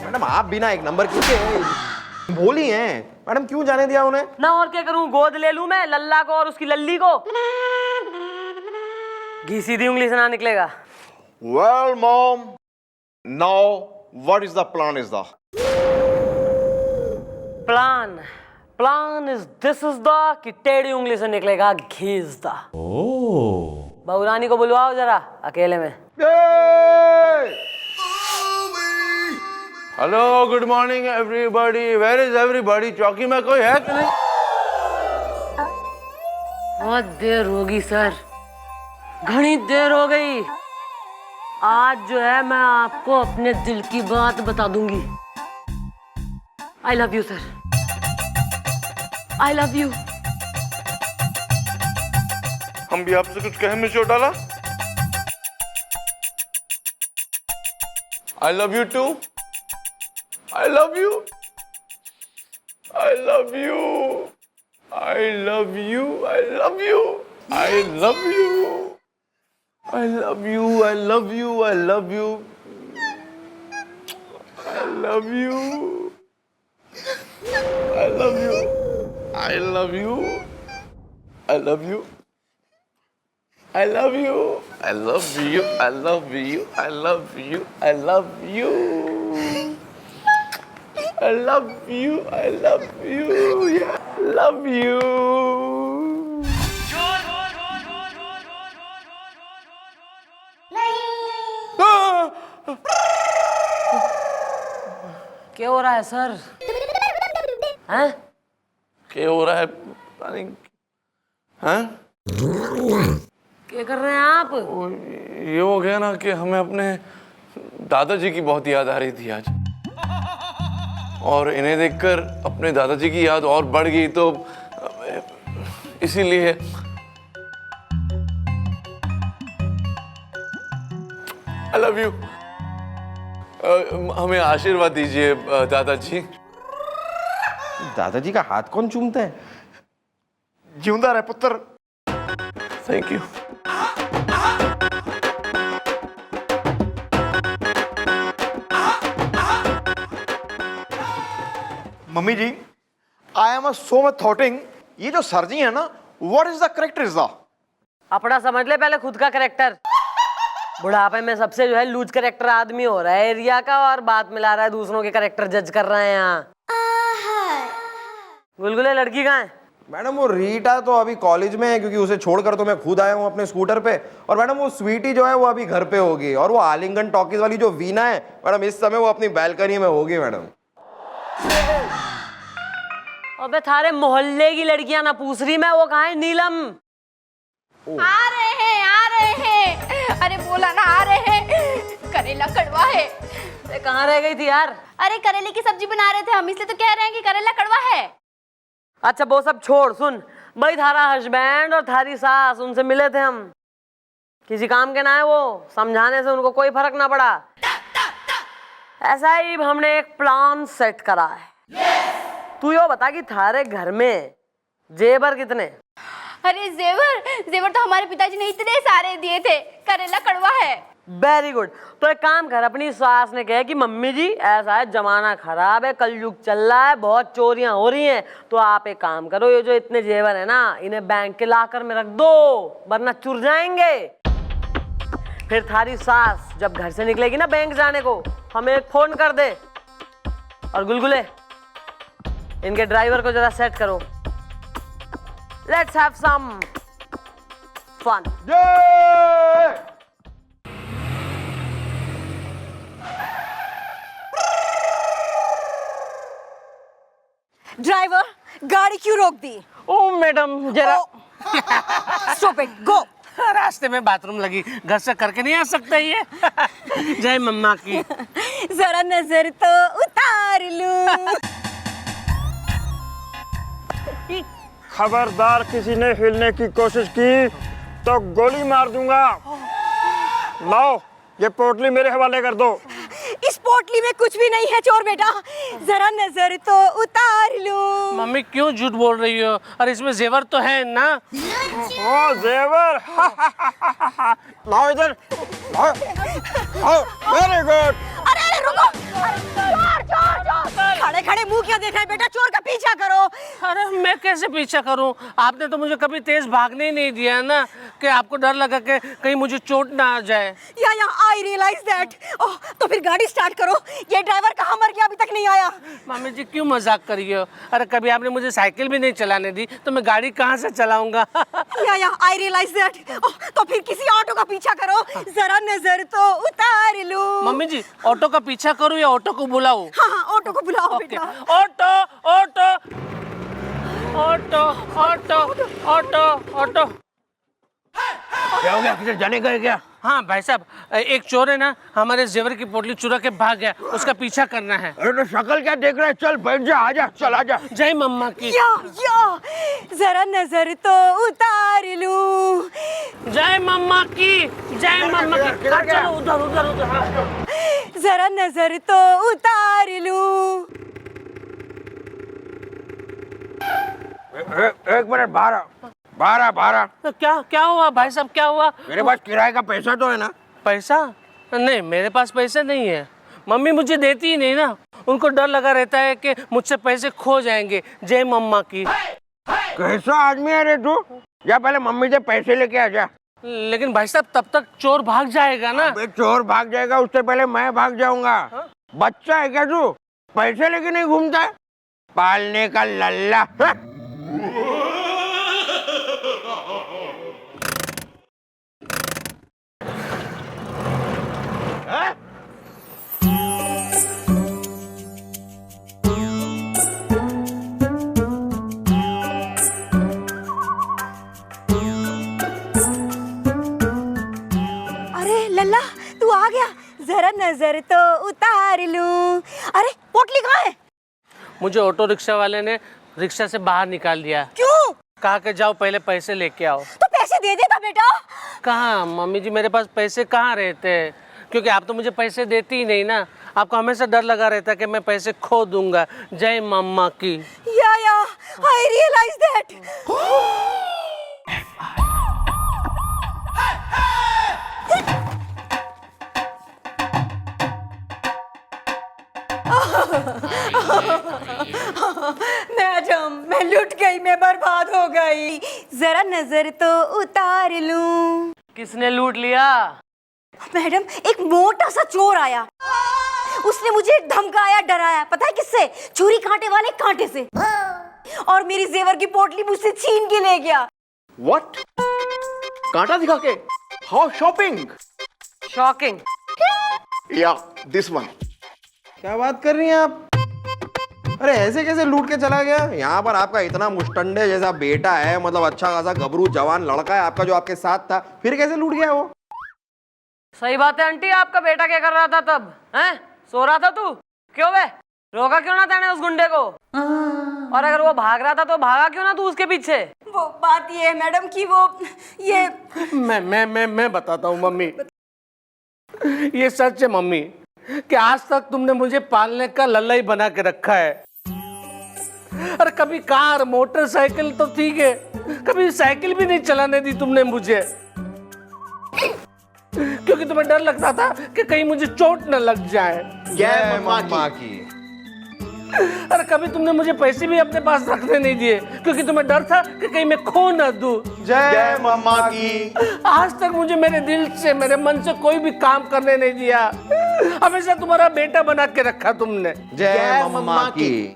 मैडम आप बिना एक नंबर की बोली हैं मैडम, क्यों जाने दिया उन्हें? ना और क्या करूं, गोद ले लूं मैं लल्ला को और उसकी लल्ली को? घी सीधी उंगली से ना निकलेगा। Well, mom, now what is the plan is the? Plan is this is the कि टेढ़ी उंगली से निकलेगा घी इज द। बहुरानी को बुलवाओ जरा अकेले में। Hello good morning everybody, where is everybody? चौकी में कोई है कि नहीं? बहुत देर होगी सर, घनी देर हो गई। आज जो है मैं आपको अपने दिल की बात बता दूंगी। I love you sir, I love you. हम भी आपसे कुछ कहे में चोट डाला? I love you too. I love you. I love you. I love you. I love you. I love you. I love you. I love you. I love you. I love you. I love you. I love you. I love you. I love you. I love you. I love you. I love you. I love you. I love you. I love you. Yeah, love you. क्या हो रहा है sir? हैं? क्या हो रहा है? पता नहीं। हैं? क्या कर रहे हैं आप? ये हो गया ना कि हमें अपने दादाजी की बहुत याद आ रही थी आज, और इन्हें देखकर अपने दादाजी की याद और बढ़ गई, तो इसीलिए आई लव यू। हमें आशीर्वाद दीजिए दादाजी। दादाजी का हाथ कौन चूमता है? जिंदा रहे पुत्र। Thank you. Mummy ji, I am so much थॉटिंग, ये जो सर जी है ना, what is the character is the? अपना समझ ले पहले खुद का करेक्टर। बुढ़ापे में सबसे जो है लूज करेक्टर आदमी हो रहा है एरिया का, और बात मिला रहा है दूसरों के करेक्टर जज कर रहे हैं यहाँ। गुलगुले लड़की कहाँ है? मैडम वो रीटा तो अभी कॉलेज में है, क्योंकि उसे छोड़कर तो मैं खुद आया हूँ अपने स्कूटर पे। और मैडम वो स्वीटी जो है वो अभी घर पे होगी, और वो आलिंगन टॉकीज वाली जो वीना है मैडम इस समय वो अपनी बैल्कनी में होगी मैडम। अबे थारे मोहल्ले की लड़कियां ना पूछ रही मैं, वो कहाँ है नीलम? आ रहे हैं, आ रहे हैं। अरे बोला ना आ रहे हैं। करेला कड़वा है। अरे कहाँ रह गई थी यार? अरे करेले की सब्जी बना रहे थे हम, इसलिए तो कह रहे हैं कि करेला कड़वा है। अच्छा वो सब छोड़, सुन भाई, थारा हस्बैंड और थारी सास, उनसे मिले थे हम, किसी काम के ना है वो, समझाने से उनको कोई फर्क ना पड़ा। ऐसा ही हमने एक प्लान सेट करा है। तू यो बता कि थारे घर में जेवर कितने? अरे जेवर तो हमारे पिताजी ने इतने सारे दिए थे। करेला कड़वा है। Very good. तो एक काम कर, अपनी सास ने कहा कि मम्मी जी ऐसा है, जमाना खराब है, कलयुग चल रहा है, बहुत चोरियां हो रही हैं, तो आप एक काम करो, ये जो इतने जेवर है ना, इन्हें बैंक के लाकर में रख दो, वरना चुर जाएंगे। फिर थारी सास जब घर से निकलेगी ना बैंक जाने को, हमें एक फोन कर दे। और गुलगुले, इनके ड्राइवर को जरा सेट करो। Let's have some fun. Driver गाड़ी क्यों रोक दी? ओ मैडम जरा स्टॉप इट, गो। रास्ते में बाथरूम लगी, घर से करके नहीं आ सकता ये। जय मम्मा की। जरा नजर तो उतार लूं। खबरदार किसी ने हिलने की कोशिश की तो गोली मार दूंगा। लाओ ये पोटली मेरे हवाले कर दो। इस पोटली में कुछ भी नहीं है चोर बेटा, जरा नजर तो उतार लूं। मम्मी क्यों झूठ बोल रही हो? और इसमें जेवर तो है ना? ओ जेवर। लाओ इधर। Very good. अरे रुको, चोर चोर चोर। खड़े खड़े मुंह क्या देख रहे हैं बेटा, चोर का पीछा करो। अरे मैं कैसे पीछा करूं? आपने तो मुझे कभी तेज भागने ही नहीं दिया ना, कि आपको डर लगा कि कहीं मुझे चोट ना आ जाए। या आई रियलाइज दैट। ओह तो फिर गाड़ी स्टार्ट करो, ये ड्राइवर कहाँ मर गया, अभी तक नहीं आया। मम्मी जी क्यों मजाक कर रही हो? अरे कभी आपने मुझे साइकिल भी नहीं चलाने दी तो मैं गाड़ी कहाँ से चलाऊंगा? या आई रियलाइज दैट। ओह तो फिर किसी ऑटो का पीछा करो, जरा नजर तो उतार लूं। मम्मी जी ऑटो का पीछा करूं या ऑटो को बुलाऊं? हाँ ऑटो को बुलाओ बेटा। Auto auto auto auto auto auto. क्या हो गया, किधर जाने गए क्या? हाँ भाई साहब, एक चोर है ना, हमारे जेवर की पोटली चुरा के भाग गया, उसका पीछा करना है। अरे तो शक्ल क्या देख रहा है, चल बैठ जा, आजा, चल आजा। जय मम्मा की। या जरा नजर तो उतार लूं। जय मम्मा की। जय मम्मा की। हाँ, चलो उधर उधर उधर। हाँ। जरा नजर तो उतार लूं। एक मिनट, बारह। तो क्या हुआ भाई साहब, क्या हुआ? मेरे पास किराए का पैसा तो है ना? पैसा? नहीं मेरे पास पैसे नहीं है। मम्मी मुझे देती ही नहीं ना, उनको डर लगा रहता है कि मुझसे पैसे खो जाएंगे। जय मम्मा की। कैसा आदमी है रे तू? जा पहले मम्मी से पैसे लेके आ जा। लेकिन भाई साहब तब तक चोर भाग जाएगा ना। अबे चोर भाग जाएगा उससे पहले मैं भाग जाऊंगा। बच्चा है क्या तू? पैसे लेके नहीं घूमता है? पालने का लल्ला। अरे लल्ला तू आ गया, जरा नजर तो उतार लूं। अरे पोटली कहाँ है? मुझे ऑटो रिक्शा वाले ने रिक्शा से बाहर निकाल दिया। क्यों? कहा कि जाओ पहले पैसे लेके आओ। तो पैसे दे देता बेटा। कहाँ मम्मी जी, मेरे पास पैसे कहाँ रहते हैं? क्योंकि आप तो मुझे पैसे देती ही नहीं ना, आपको हमेशा डर लगा रहता है कि मैं पैसे खो दूंगा। जय मम्मा की। या आई रियलाइज दैट। मैडम मैं लुट गई, मैं बर्बाद हो गई, जरा नजर तो उतार लूं। किसने लूट लिया? मैडम एक मोटा सा चोर आया, उसने मुझे धमकाया, डराया, पता है किससे? छुरी कांटे वाले कांटे से, और मेरी जेवर की पोटली मुझसे छीन के ले गया। व्हाट? कांटा दिखा के? How shopping? शॉकिंग। या दिस वन। क्या बात कर रही हैं आप? अरे ऐसे कैसे लूट के चला गया? यहाँ पर आपका इतना मुस्टंडे जैसा बेटा है, मतलब अच्छा खासा गबरू जवान लड़का है आपका जो आपके साथ था, फिर कैसे लूट गया वो? सही बात है आंटी, आपका बेटा क्या कर रहा था तब? हैं? सो रहा था तू? क्यों बे? रोका क्यों ना तेने उस गुंडे को? और अगर वो भाग रहा था तो भागा क्यों ना तू उसके पीछे? वो बात ये है मैडम कि वो ये मैं बताता हूँ मम्मी। ये सच है मम्मी कि आज तक तुमने मुझे पालने का लल्ला ही बना के रखा है। अरे कभी कार मोटरसाइकिल तो ठीक है, कभी साइकिल भी नहीं चलाने दी तुमने मुझे, क्योंकि तुम्हें डर लगता था कि कहीं मुझे चोट न लग जाए। जय मम्मा की। अरे कभी तुमने मुझे पैसे भी अपने पास रखने नहीं दिए, क्योंकि तुम्हें डर था कि कहीं मैं खो न दूं। जय मम्मा की। आज तक मुझे मेरे दिल से, मेरे मन से कोई भी काम करने नहीं दिया, हमेशा तुम्हारा बेटा बना के रखा तुमने। जय मम्मा की।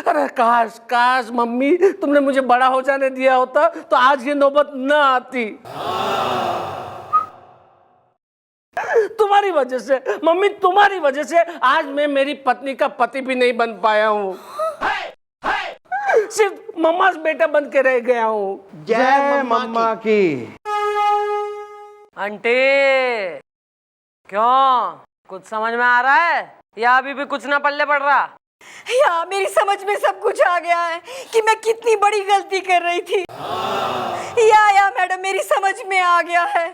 अरे काश काश मम्मी तुमने मुझे बड़ा हो जाने दिया होता तो आज ये नौबत न आती। तुम्हारी वजह से मम्मी, तुम्हारी वजह से आज मैं मेरी पत्नी का पति भी नहीं बन पाया हूँ। सिर्फ मम्मा से बेटा बन के रह गया हूँ। जय मम्मा की। आंटी क्यों, कुछ समझ में आ रहा है या अभी भी कुछ ना पल्ले पड़ रहा? या मेरी समझ में सब कुछ आ गया है कि मैं कितनी बड़ी गलती कर रही थी। या मैडम मेरी समझ में आ गया है।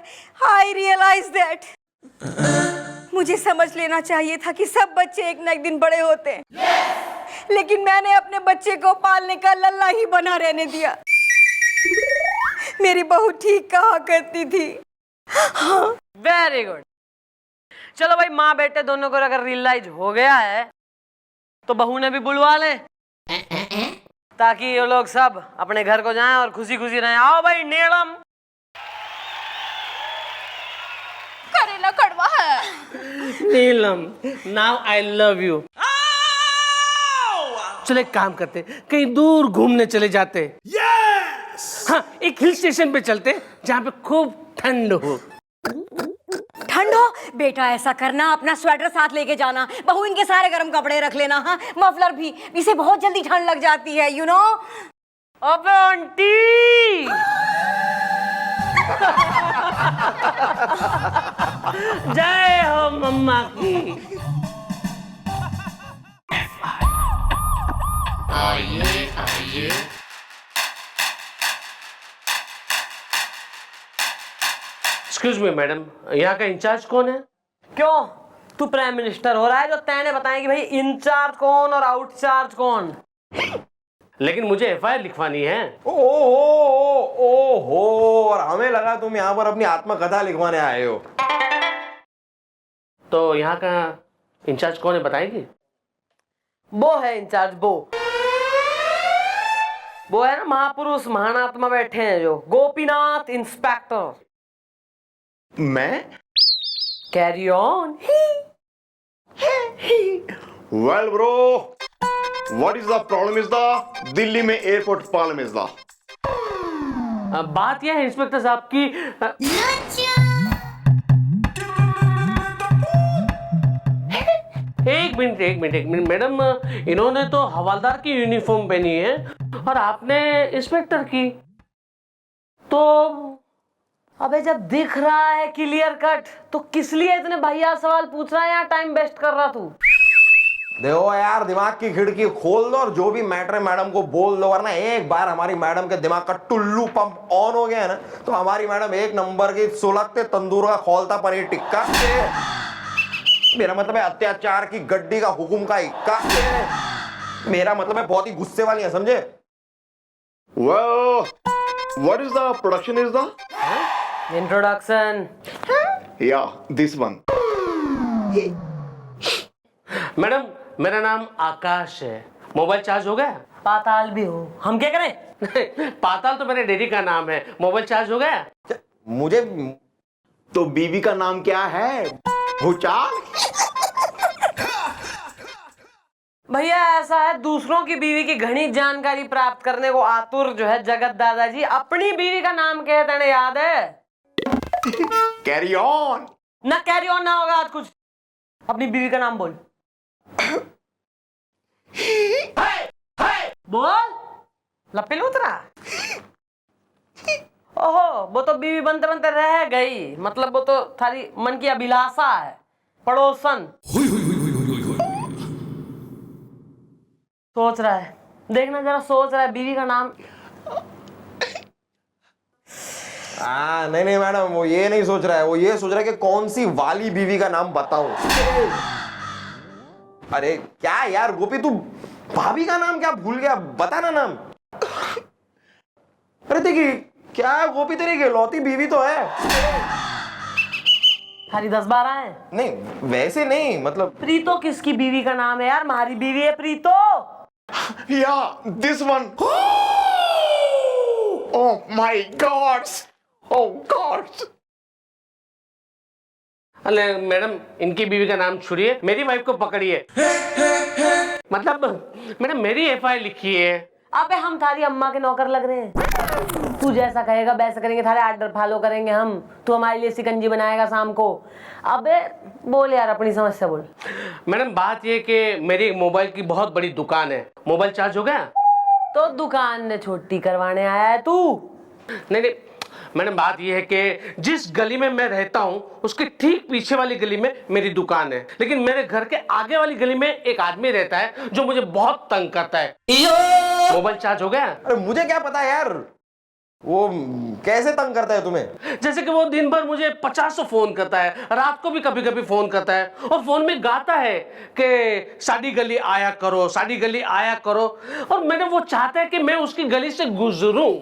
आई रियलाइज दैट मुझे समझ लेना चाहिए था कि सब बच्चे एक न एक दिन बड़े होते हैं। लेकिन मैंने अपने बच्चे को पालने का लल्ला ही बना रहने दिया। मेरी बहू ठीक कहा करती थी। Very good. चलो भाई, माँ बेटे दोनों को अगर रियलाइज हो गया है तो बहू ने भी बुलवा ले, ताकि ये लोग सब अपने घर को जाएं और खुशी खुशी रहें। आओ भाई नीलम। करेला कड़वा है। नीलम, नाउ आई लव यू। चलो एक काम करते, कहीं दूर घूमने चले जाते। हाँ, एक हिल स्टेशन पे चलते जहाँ पे खूब ठंड हो। ठंड हो? बेटा ऐसा करना, अपना स्वेटर साथ लेके जाना, बहू इनके सारे गर्म कपड़े रख लेना। हाँ, मफलर भी, इसे बहुत जल्दी ठंड लग जाती है, यू नो। अबे आंटी जय हो मम्मा की। एक्सक्यूज मी मैडम, यहाँ का इंचार्ज कौन है? क्यों, तू प्राइम मिनिस्टर हो रहा है जो तैने बताया कि भाई इंचार्ज कौन और आउटचार्ज कौन? लेकिन मुझे एफआईआर लिखवानी है। ओहो, और हमें लगा तुम यहाँ पर अपनी आत्मकथा लिखवाने आए हो। तो यहाँ का इंचार्ज कौन है बताएगी? वो है इंचार्ज, वो है ना महापुरुष महानात्मा बैठे हैं जो गोपीनाथ इंस्पेक्टर। मैं? Carry on. Well bro, what is the problem is the Delhi में एयरपोर्ट प्रॉब्लम इज द। बात यह है इंस्पेक्टर साहब की एक मिनट मैडम, इन्होंने तो हवलदार की यूनिफॉर्म पहनी है और आपने इंस्पेक्टर की। तो अबे जब दिख रहा है क्लियर कट तो किस लिए इतने भैया सवाल पूछ रहा है? यहाँ टाइम वेस्ट कर रहा तू। देखो यार, दिमाग की खिड़की खोल दो और जो भी मैटर है मैडम को बोल दो, वरना एक बार हमारी मैडम के दिमाग का टुल्लू पंप ऑन हो गया है ना, तो हमारी मैडम एक नंबर की सुलगते तंदूर का खोलता पनीर टिक्का। मेरा मतलब है अत्याचार की गड्डी का हुकुम का इक्का। मेरा मतलब है बहुत ही गुस्से वाली है, समझे? Well, what is the production is the? Introduction. Yeah, this one. Madam, मेरा नाम आकाश है। मोबाइल चार्ज हो गया? पाताल भी हो, हम क्या करें? पाताल तो मेरे डेडी का नाम है। मोबाइल चार्ज हो गया? मुझे तो बीवी का नाम क्या है? भूचाल? भैया ऐसा है, दूसरों की बीवी की घनी जानकारी प्राप्त करने को आतुर जो है जगत दादाजी अपनी बीवी का नाम कहते हैं, याद है? Carry on. ना कैरी ऑन ना होगा आज कुछ। अपनी बीवी का नाम बोल। बोल लप्पे लूतरा। ओहो, वो तो बीवी बनते बनते रह गई, मतलब वो तो थारी मन की अभिलाषा है। पड़ोसन सोच रहा है, देखना जरा, सोच रहा है बीवी का नाम। नहीं मैडम, वो ये नहीं सोच रहा है, वो ये सोच रहा है कि कौन सी वाली बीवी का नाम बताऊं। अरे क्या यार गोपी, तू भाभी का नाम क्या भूल गया? बताना नाम। अरे देखिए क्या गोपी, तेरी इकलौती बीवी तो है। खाली 10-12 है? नहीं वैसे नहीं, मतलब प्रीतो किसकी बीवी का नाम है यार? हमारी बीवी है Preeto. Yeah, this one. Oh my God! Oh God! अरे मैडम, इनकी बीवी का नाम छोड़िए, मेरी वाइफ को पकड़िए। मतलब मैडम मेरी एफआईआर लिखी है। अबे हम थारी अम्मा के नौकर लग रहे हैं? तू जैसा कहेगा वैसा करेंगे, थारे आर्डर फॉलो करेंगे हम। तू हमारे लिए सिकंजी बनाएगा शाम को। अबे बोल यार, अपनी समस्या बोल। मैडम बात ये कि मेरी मोबाइल की बहुत बड़ी दुकान है। मोबाइल चार्ज हो गया? तो दुकान ने छोटी करवाने आया है तू? नहीं नहीं मैडम, बात यह है कि जिस गली में मैं रहता हूँ उसके ठीक पीछे वाली गली में मेरी दुकान है, लेकिन मेरे घर के आगे वाली गली में एक आदमी रहता है जो मुझे बहुत तंग करता है। मोबाइल चार्ज हो गया? अरे मुझे क्या पता यार, वो कैसे तंग करता है तुम्हें? जैसे कि वो दिन भर मुझे 50 फोन करता है, रात को भी कभी कभी फोन करता है और फोन में गाता है कि साड़ी गली आया करो, साड़ी गली आया करो। और मैंने वो चाहता है कि मैं उसकी गली से गुजरूं।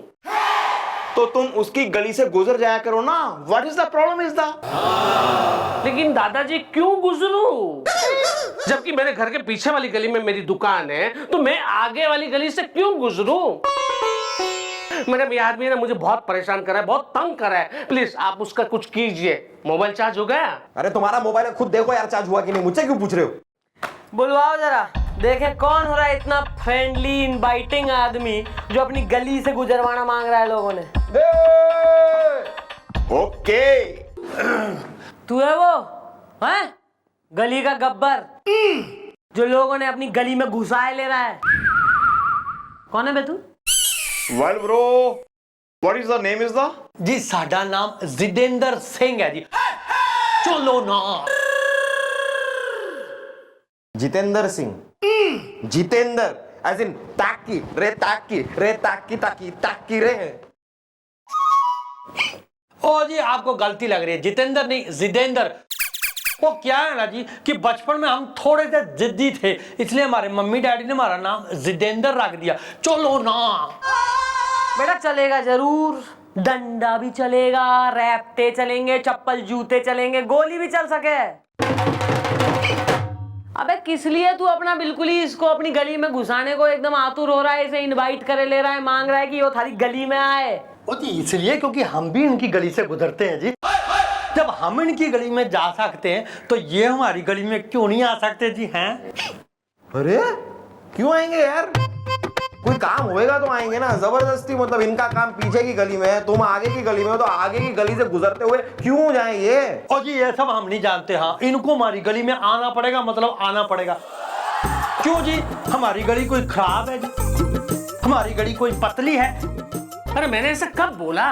तो तुम उसकी गली से गुजर जाया करो ना। What is the problem is the? लेकिन दादाजी क्यों गुजरूं? जबकि मेरे घर के पीछे वाली गली में मेरी दुकान है, तो मैं आगे वाली गली से क्यों गुजरूं? मैडम, ये आदमी ने मुझे बहुत परेशान करा है, बहुत तंग करा है। प्लीज आप उसका कुछ कीजिए। मोबाइल चार्ज हो गया? अरे तुम्हारा मोबाइल है, खुद देखो यार चार्ज हुआ कि नहीं, मुझसे क्यों पूछ रहे हो? बुलवाओ जरा, देखे कौन हो रहा है इतना फ्रेंडली इनवाइटिंग आदमी जो अपनी गली से गुजरवाना मांग रहा है लोगों ने। ओके। तू है वो हैं? गली का गब्बर जो लोगों ने अपनी गली में घुसाए ले रहा है। कौन है बे तू? Well bro, what is the name is the? जी साडा नाम जितेंद्र सिंह है जी। चलो ना। जितेंद्र सिंह? जितेंद्र एज इन ताकी रे, ताकी रे, ताकी ताकी ताकी रे। ओ जी आपको गलती लग रही है, जितेंद्र नहीं जितेंद्र। वो क्या है ना जी कि बचपन में हम थोड़े से जिद्दी थे, इसलिए हमारे मम्मी डैडी ने हमारा नाम जितेंद्र रख दिया। चलो ना। बेटा चलेगा जरूर, डंडा भी चलेगा, रैप्टे चलेंगे, चप्पल जूते चलेंगे, गोली भी चल सके। अबे किस लिए तू अपना बिल्कुल ही इसको अपनी गली में घुसाने को एकदम आतुर हो रहा है, इसे इनवाइट करे ले रहा है, मांग रहा है कि वो थारी गली में आए? ओ जी इसलिए क्योंकि हम भी इनकी गली से गुजरते हैं जी। जब हम इनकी गली में जा सकते हैं तो ये हमारी गली में क्यों नहीं आ सकते जी? हैं? अरे क्यों आएंगे यार, कोई काम होएगा तो आएंगे ना। जबरदस्ती मतलब इनका काम पीछे की गली में है, तुम आगे की गली में हो, तो आगे की गली से गुजरते हुए क्यों जाएं ये? और जी ये सब हम नहीं जानते। हाँ इनको हमारी गली में आना पड़ेगा, मतलब आना पड़ेगा। क्यों जी? हमारी गली कोई खराब है जी? हमारी गली कोई पतली है? अरे मैंने ऐसा कब बोला?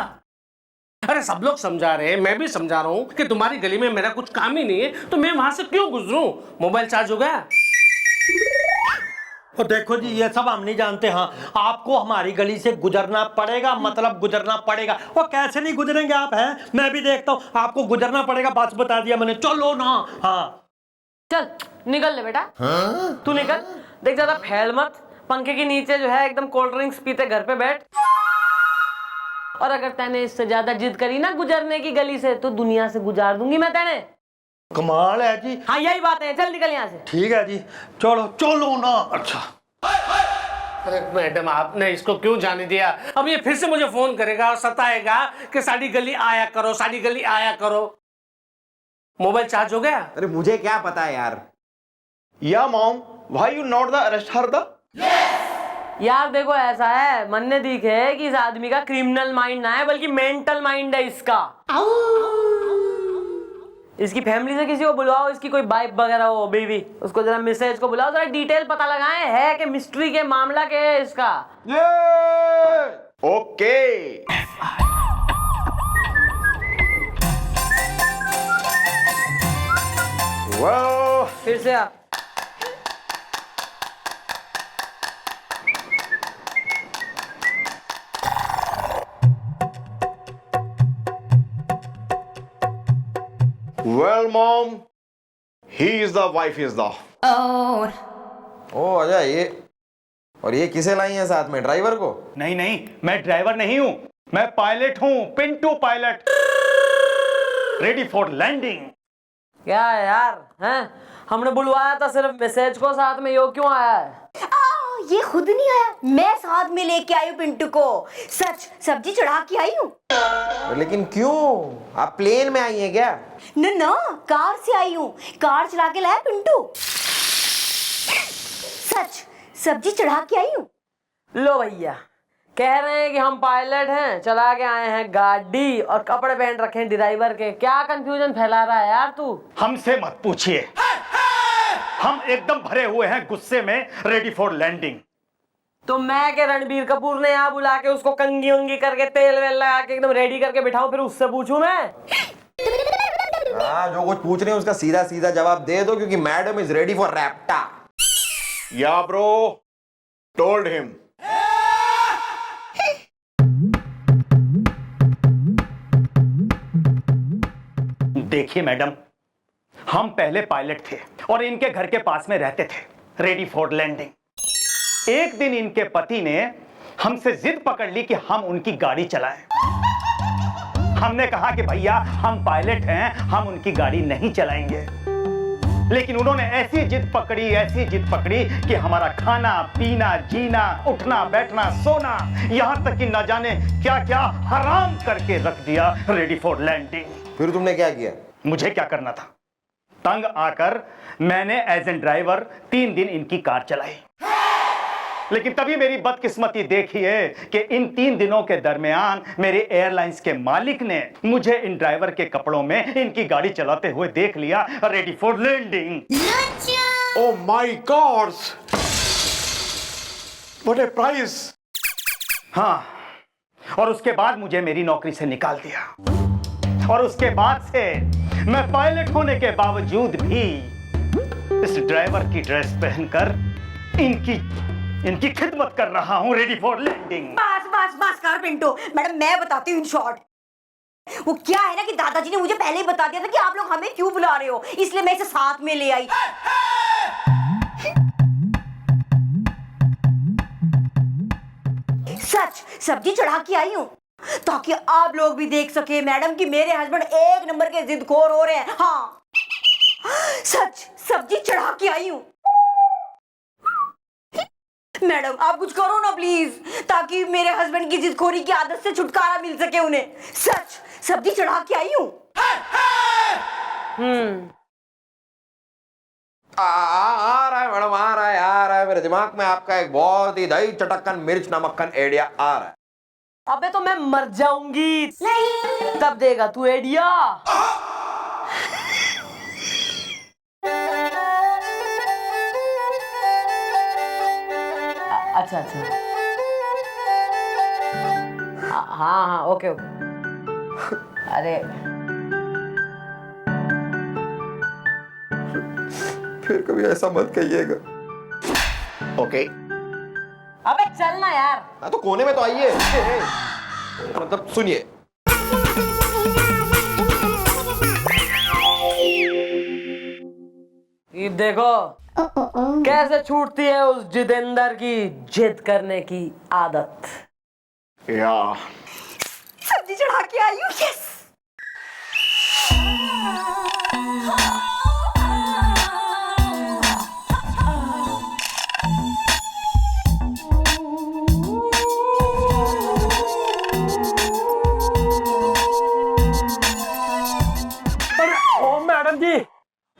अरे सब लोग समझा रहे हैं, मैं भी समझा रहा हूँ कि तुम्हारी गली में मेरा कुछ काम ही नहीं है, तो मैं वहां से क्यों गुजरूं? मोबाइल चार्ज हो गया? और देखो जी ये सब हम नहीं जानते। हाँ आपको हमारी गली से गुजरना पड़ेगा, मतलब गुजरना पड़ेगा। वो कैसे नहीं गुजरेंगे आप? हैं मैं भी देखता हूँ, आपको गुजरना पड़ेगा, बस बता दिया मैंने। चलो ना। हाँ चल निकल ले बेटा। तू निकल, देख ज्यादा फैल मत, पंखे के नीचे जो है एकदम कोल्ड ड्रिंक्स पीते घर पे बैठ। और अगर तैने इससे ज्यादा जिद करी ना गुजरने की गली से, तो दुनिया से गुजार दूंगी मैं तेने। कमाल है जी। हाँ यही बात है, चल निकल यहाँ से। ठीक है जी, चलो चलो ना। अच्छा अरे मैडम आपने इसको क्यों जाने दिया? अब ये फिर से मुझे फोन करेगा और सताएगा कि साड़ी गली आया करो, साड़ी गली आया करो। मोबाइल चार्ज हो गया? अरे मुझे क्या पता है यार। या mom, why you not the arrest her the? यार देखो ऐसा है, मन ने दिखे कि इस आदमी का क्रिमिनल माइंड ना है बल्कि मेंटल माइंड है इसका। इसकी फैमिली से किसी को बुलाओ, इसकी कोई वाइफ वगैरह हो, बेबी, उसको जरा मिसेज को बुलाओ, जरा डिटेल पता लगाएं है कि मिस्ट्री के मामला के है इसका। ओके। वाह, फिर से आ। well mom, he is the wife is the. ओ अजय, ये किसे लाई है साथ में? ड्राइवर को? नहीं नहीं, मैं ड्राइवर नहीं हूं, मैं पायलट हूं, Pintu pilot, ready for landing. क्या है यार, हैं? हमने बुलवाया था सिर्फ मैसेज को, साथ में यो क्यों आया है? ये खुद नहीं आया, मैं साथ में लेके आई हूँ पिंटू को। सच सब्जी चढ़ा के आई हूँ। लेकिन क्यों? आप प्लेन में आई हैं क्या? न ना, कार से आई हूँ, कार चला के लाया पिंटू। सच सब्जी चढ़ा के आई हूँ। लो भैया, कह रहे हैं कि हम पायलट हैं, चला के आए हैं गाड़ी और कपड़े पहन रखे हैं ड्राइवर के। क्या कंफ्यूजन फैला रहा है यार तू? हमसे मत पूछिए, हम एकदम भरे हुए हैं गुस्से में, रेडी फॉर लैंडिंग। तो मैं के रणबीर कपूर ने यहाँ बुला के उसको कंगी वंगी करके तेल वेल लगा के एकदम रेडी करके बिठाऊं, फिर उससे पूछूं मैं? हाँ, जो कुछ पूछ रहे हैं उसका सीधा सीधा जवाब दे दो, क्योंकि मैडम इज रेडी फॉर रैप्टा। या ब्रो, टोल्ड हिम। देखिए मैडम, हम पहले पायलट थे और इनके घर के पास में रहते थे, रेडी फॉर लैंडिंग। एक दिन इनके पति ने हमसे जिद पकड़ ली कि हम उनकी गाड़ी चलाएं। हमने कहा कि भैया हम पायलट हैं, हम उनकी गाड़ी नहीं चलाएंगे। लेकिन उन्होंने ऐसी जिद पकड़ी कि हमारा खाना पीना, जीना, उठना बैठना, सोना, यहां तक कि न जाने क्या क्या हराम करके रख दिया, रेडी फॉर लैंडिंग। फिर तुमने क्या किया? मुझे क्या करना था, तंग आकर मैंने एज एन ड्राइवर 3 दिन इनकी कार चलाई। लेकिन तभी मेरी बदकिस्मती देखिए कि इन 3 दिनों के दरमियान मेरे एयरलाइंस के मालिक ने मुझे इन ड्राइवर के कपड़ों में इनकी गाड़ी चलाते हुए देख लिया, ready for landing. Oh my God, what a price. हाँ, और उसके बाद मुझे मेरी नौकरी से निकाल दिया, और उसके बाद से मैं पायलट होने के बावजूद भी इस ड्राइवर की ड्रेस पहनकर इनकी खिदमत कर रहा हूं, रेडी फॉर लैंडिंग। बस कर पिंटो। मैडम मैं बताती हूँ इन शॉर्ट। वो क्या है ना कि दादाजी ने मुझे पहले ही बता दिया था कि आप लोग हमें क्यों बुला रहे हो, इसलिए मैं इसे साथ में ले आई। सच सब्जी चढ़ा के आई हूँ ताकि आप लोग भी देख सके मैडम कि मेरे हस्बैंड 1 नंबर के जिदखोर हो रहे हैं। हाँ सच सब्जी चढ़ा के आई हूँ। मैडम आप कुछ करो ना प्लीज, ताकि मेरे हस्बैंड की जिदखोरी की आदत से छुटकारा मिल सके उन्हें। सच सब्जी चढ़ा के आई हूँ। आ रहा है मैडम, आ रहा है मेरे दिमाग में आपका एक बहुत ही दही चटक्कन मिर्च नमक्कन आइडिया आ रहा है। अबे तो मैं मर जाऊंगी नहीं, तब देगा तू आइडिया। अच्छा हाँ ओके। अरे फिर कभी ऐसा मत कहिएगा। ओके अबे चलना यार। हाँ तो कोने में तो आइए। मतलब सुनिए, ये देखो कैसे छूटती है उस जितेंद्र की जिद करने की आदत। या सब्जी चढ़ा के आई हूँ। यस मैडम जी,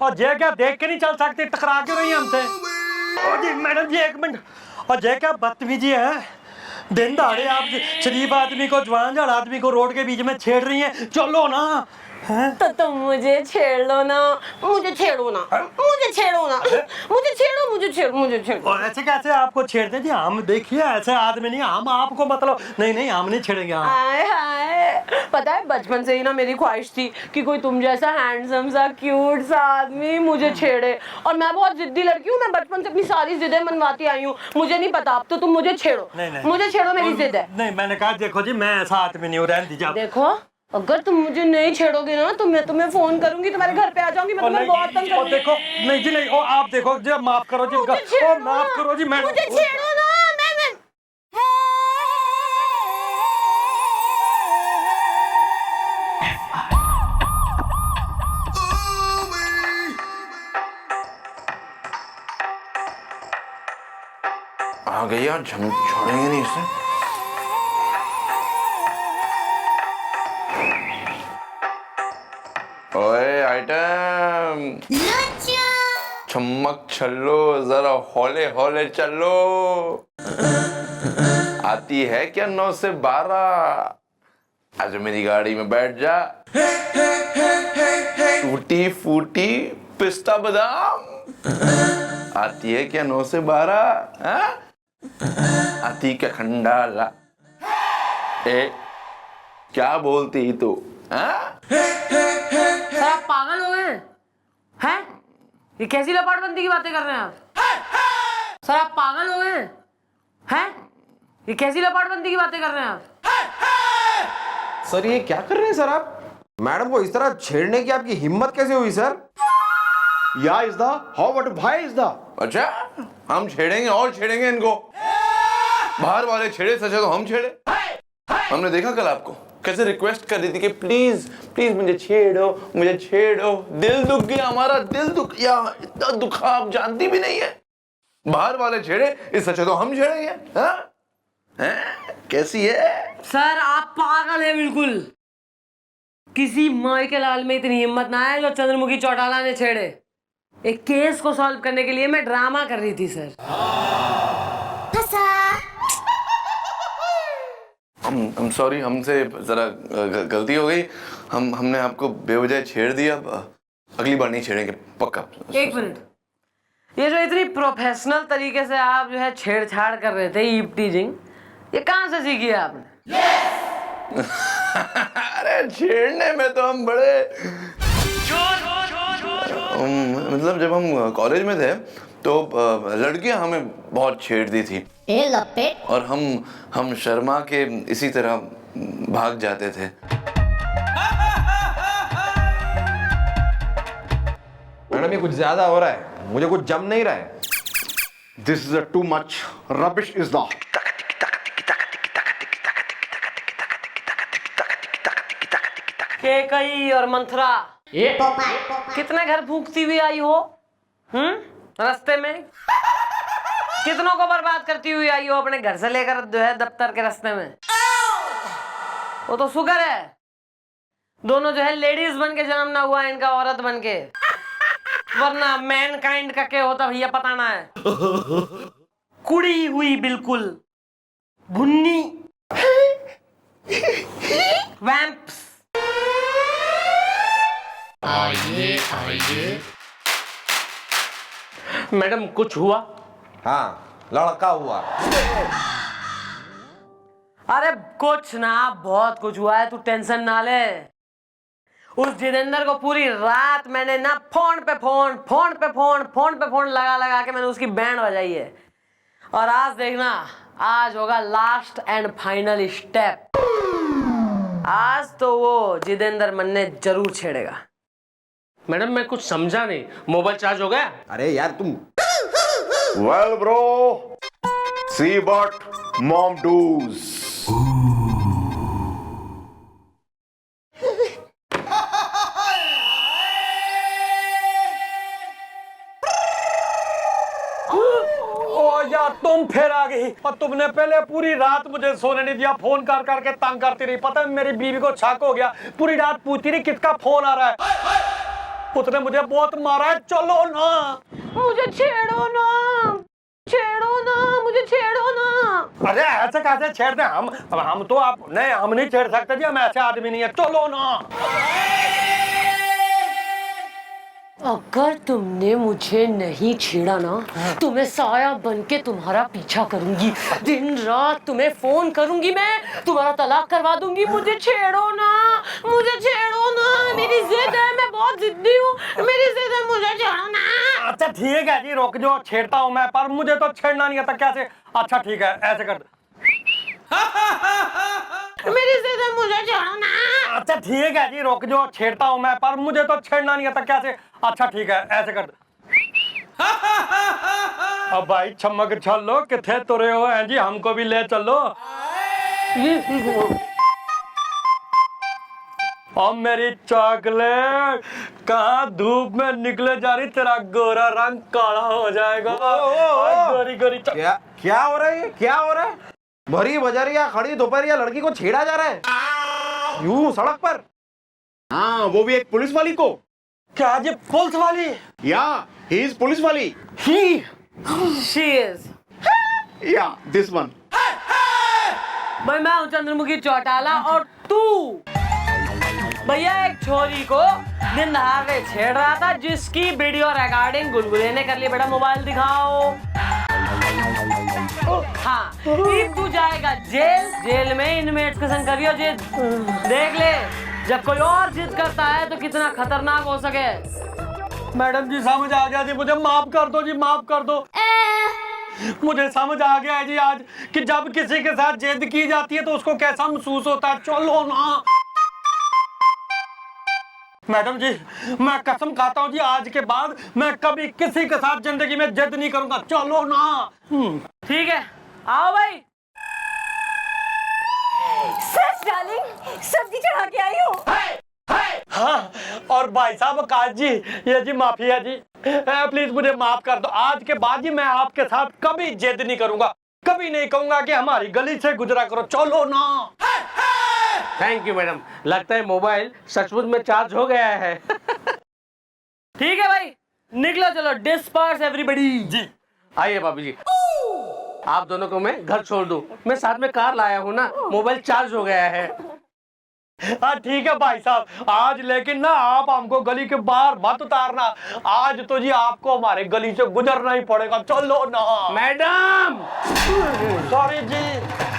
और जय क्या देख के नहीं चल सकते, टकरा क्यों रही हमसे? ओ जी मैडम जी एक मिनट, और जय क्या बदतमीजी है, दिन दहाड़े आप शरीफ आदमी को, जवान झाड़ आदमी को रोड के बीच में छेड़ रही हैं। चलो ना। तो तुम मुझे छेड़ लो ना, मुझे छेड़ो ना, मुझे छेड़ो ना, मुझे छेड़ो, मुझे छेड़ो, मुझे छेड़ो। और ऐसे कैसे आपको छेड़ते जी? हम देखिए ऐसे आदमी नहीं, हम आपको मतलब नहीं हम नहीं छेड़ेंगे। हाय हाय, पता है बचपन से ही ना मेरी ख्वाहिश थी कि कोई तुम जैसा हैंडसम सा क्यूट सा आदमी मुझे छेड़े, और मैं बहुत जिद्दी लड़की हूँ, मैं बचपन से अपनी सारी जिदें मनवाती आई हूँ। मुझे नहीं पता, अब तो तुम मुझे छेड़ो। मुझे छेड़ो, मेरी जिद है। नहीं मैंने कहा देखो जी मैं ऐसा आदमी नहीं हूँ, रहने दीजिए। देखो अगर तुम मुझे नहीं छेड़ोगे ना तो मैं तुम्हें फोन करूंगी, तुम्हारे घर पे आ जाऊंगी, मैं तुम्हें बहुत तंग करूंगी। देखो नहीं जी नहीं, ओ आप देखो जी, माफ करो जी, ओ माफ करो जी, मैं मुझे छेड़ो ना। मैं आ गई यार, छोड़ेंगे नहीं इसे। ओए आइटम, चम्मक छल्लो, जरा हौले हौले चलो। आती है क्या 9 से 12? आज मेरी गाड़ी में बैठ जा। टूटी फूटी पिस्ता बादाम। आती है क्या 9 से 12? अति का खंडाला। ए क्या बोलती ही तू? सर आप पागल हो गए हैं? ये कैसी लपाटबंदी की बातें कर रहे हैं आप? सर आप पागल हो गए हैं? ये कैसी लपाटबंदी की बातें कर रहे हैं आप? सर ये क्या कर रहे हैं सर आप? मैडम को इस तरह छेड़ने की आपकी हिम्मत कैसे हुई सर? या इज द हाउ व्हाट भाई इज द। अच्छा, हम छेड़ेंगे और छेड़ेंगे इनको। बाहर वाले छेड़े सचे तो हम छेड़े। हमने देखा कल आपको कैसे रिक्वेस्ट कर रही थी कि प्लीज प्लीज मुझे छेड़ो, मुझे छेड़ो। दिल दुख गया हमारा, दिल दुख गया। इतना दुखा आप जानती भी नहीं है। बाहर वाले छेड़े, इस सचे तो हम छेड़ेंगे। कैसी है? सर आप पागल है बिल्कुल। किसी माई के लाल में इतनी हिम्मत ना है जो चंद्रमुखी चौटाला ने छेड़े। एक केस को सॉल्व करने के लिए मैं ड्रामा कर रही थी सर। हम सॉरी, हमसे जरा गलती हो गई। हमने आपको बेवजह छेड़ दिया। अगली बार नहीं छेड़ेंगे पक्का। एक मिनट, ये जो इतनी प्रोफेशनल तरीके से आप जो है छेड़छाड़ कर रहे थे, ईव टीजिंग, ये कहाँ से सीखी है आपने? अरे छेड़ने में तो हम बड़े मतलब जब हम कॉलेज में थे तो लड़कियां हमें बहुत छेड़ती थी और हम शर्मा के इसी तरह भाग जाते थे। मैडम ये कुछ ज्यादा हो रहा है, मुझे कुछ जम नहीं रहा है। This is too much rubbish is the. Kaikeyi और मंथरा कितने घर फूंकती हुई आई हो? रास्ते में कितनों को बर्बाद करती हुई आई हो अपने घर से लेकर जो है दफ्तर के रास्ते में। वो तो शुक्र है दोनों जो है लेडीज बन के जन्म ना हुआ इनका, औरत बन के, वरना मैनकाइंड का क्या होता भैया पता ना है। कुड़ी हुई बिल्कुल भुन्नी वैम्प्स। मैडम कुछ हुआ? हाँ लड़का हुआ। अरे कुछ ना, बहुत कुछ हुआ है, तू टेंशन ना ले। उस जितेंद्र को पूरी रात मैंने ना फोन पे फोन लगा लगा के मैंने उसकी बैंड बजाई है। और आज देखना, आज होगा लास्ट एंड फाइनल स्टेप। आज तो वो जितेंद्र मन्ने जरूर छेड़ेगा। मैडम मैं कुछ समझा नहीं, मोबाइल चार्ज हो गया? अरे यार तुम। Well bro, see what mom does. यार तुम फिर आ गई और तुमने पहले पूरी रात मुझे सोने नहीं दिया, फोन कर करके तंग करती रही। पता है मेरी बीवी को शक हो गया, पूरी रात पूछती रही किसका फोन आ रहा है। उसने मुझे बहुत मारा है। चलो ना, मुझे छेड़ो ना, मुझे छेड़ो ना। अरे ऐसे कैसे छेड़ दे? हम तो आप नहीं, हम नहीं छेड़ सकते जी, हम ऐसे आदमी नहीं है। चलो ना। अगर तुमने मुझे नहीं छेड़ा ना तो मैं साया बन के तुम्हारा पीछा करूंगी, दिन रात तुम्हें फोन करूंगी, मैं तुम्हारा तलाक करवा दूंगी। मुझे छेड़ो ना, मेरी जिद है, मैं बहुत जिद्दी हूँ, मेरी जिद है, मुझे छेड़ो ना। अच्छा ठीक है जी, रोक जो, छेड़ता हूँ मैं, पर मुझे तो छेड़ना नहीं आता। कैसे? अच्छा ठीक है, ऐसे कर। मेरी जिद है, मुझे छेड़ो ना। अच्छा ठीक है जी, रोक जो, छेड़ता हूँ मैं, पर मुझे तो छेड़ना नहीं आता। कैसे? अच्छा ठीक है, ऐसे कर। अब भाई चमक चलो, किथे तुरे हो हैं जी, हमको भी ले चलो। अब मेरी चॉकलेट कहाँ धूप में निकले जा रही, तेरा गोरा रंग काला हो जाएगा। गोरी गोरी क्या हो रहा है? क्या हो रहा है? भरी बजरिया खड़ी दोपहरिया लड़की को छेड़ा जा रहा है यूं सड़क पर। हाँ, वो भी एक पुलिस वाली को। क्या जी पुलिस वाली? या ही इज पुलिस वाली। She is। या दिस वन। भाई मैं हूँ चंद्रमुखी चौटाला और तू भैया एक छोरी को दिन दहाड़े छेड़ रहा था, जिसकी वीडियो रिकॉर्डिंग गुलगुले ने कर ली। बेटा मोबाइल दिखाओ। हाँ तू जाएगा जेल, जेल में इनमेट्स के संग करियो जिद। देख ले जब कोई और जिद करता है तो कितना खतरनाक हो सके। मैडम जी समझ आ गया जी, मुझे माफ कर दो जी, माफ कर दो। मुझे समझ आ गया है जी आज कि जब किसी के साथ जिद की जाती है तो उसको कैसा महसूस होता है। चलो ना मैडम जी, मैं कसम खाता हूँ जी आज के बाद मैं कभी किसी के साथ जिंदगी में जिद नहीं करूंगा। चलो ना। ठीक है आओ भाई। सच डार्लिंग, सब्जी चढ़ा के आई हो। हाँ और भाई साहब आकाश जी, ये जी माफिया जी, प्लीज मुझे माफ कर दो। आज के बाद जी मैं आपके साथ कभी जिद नहीं करूंगा, कभी नहीं कहूंगा कि हमारी गली से गुजरा करो। चलो ना। थैंक यू मैडम, लगता है मोबाइल सचमुच में चार्ज हो गया है। ठीक है भाई निकलो, चलो डिस्पर्स एवरीबॉडी। जी आइए भाभी जी, आप दोनों को मैं घर छोड़ दूं, मैं साथ में कार लाया हूँ ना, मोबाइल चार्ज हो गया है। हाँ ठीक है भाई साहब, आज लेकिन ना आप हमको गली के बाहर मत उतारना। आज तो जी आपको हमारे गली से गुजरना ही पड़ेगा। चलो ना। मैडम सॉरी जी।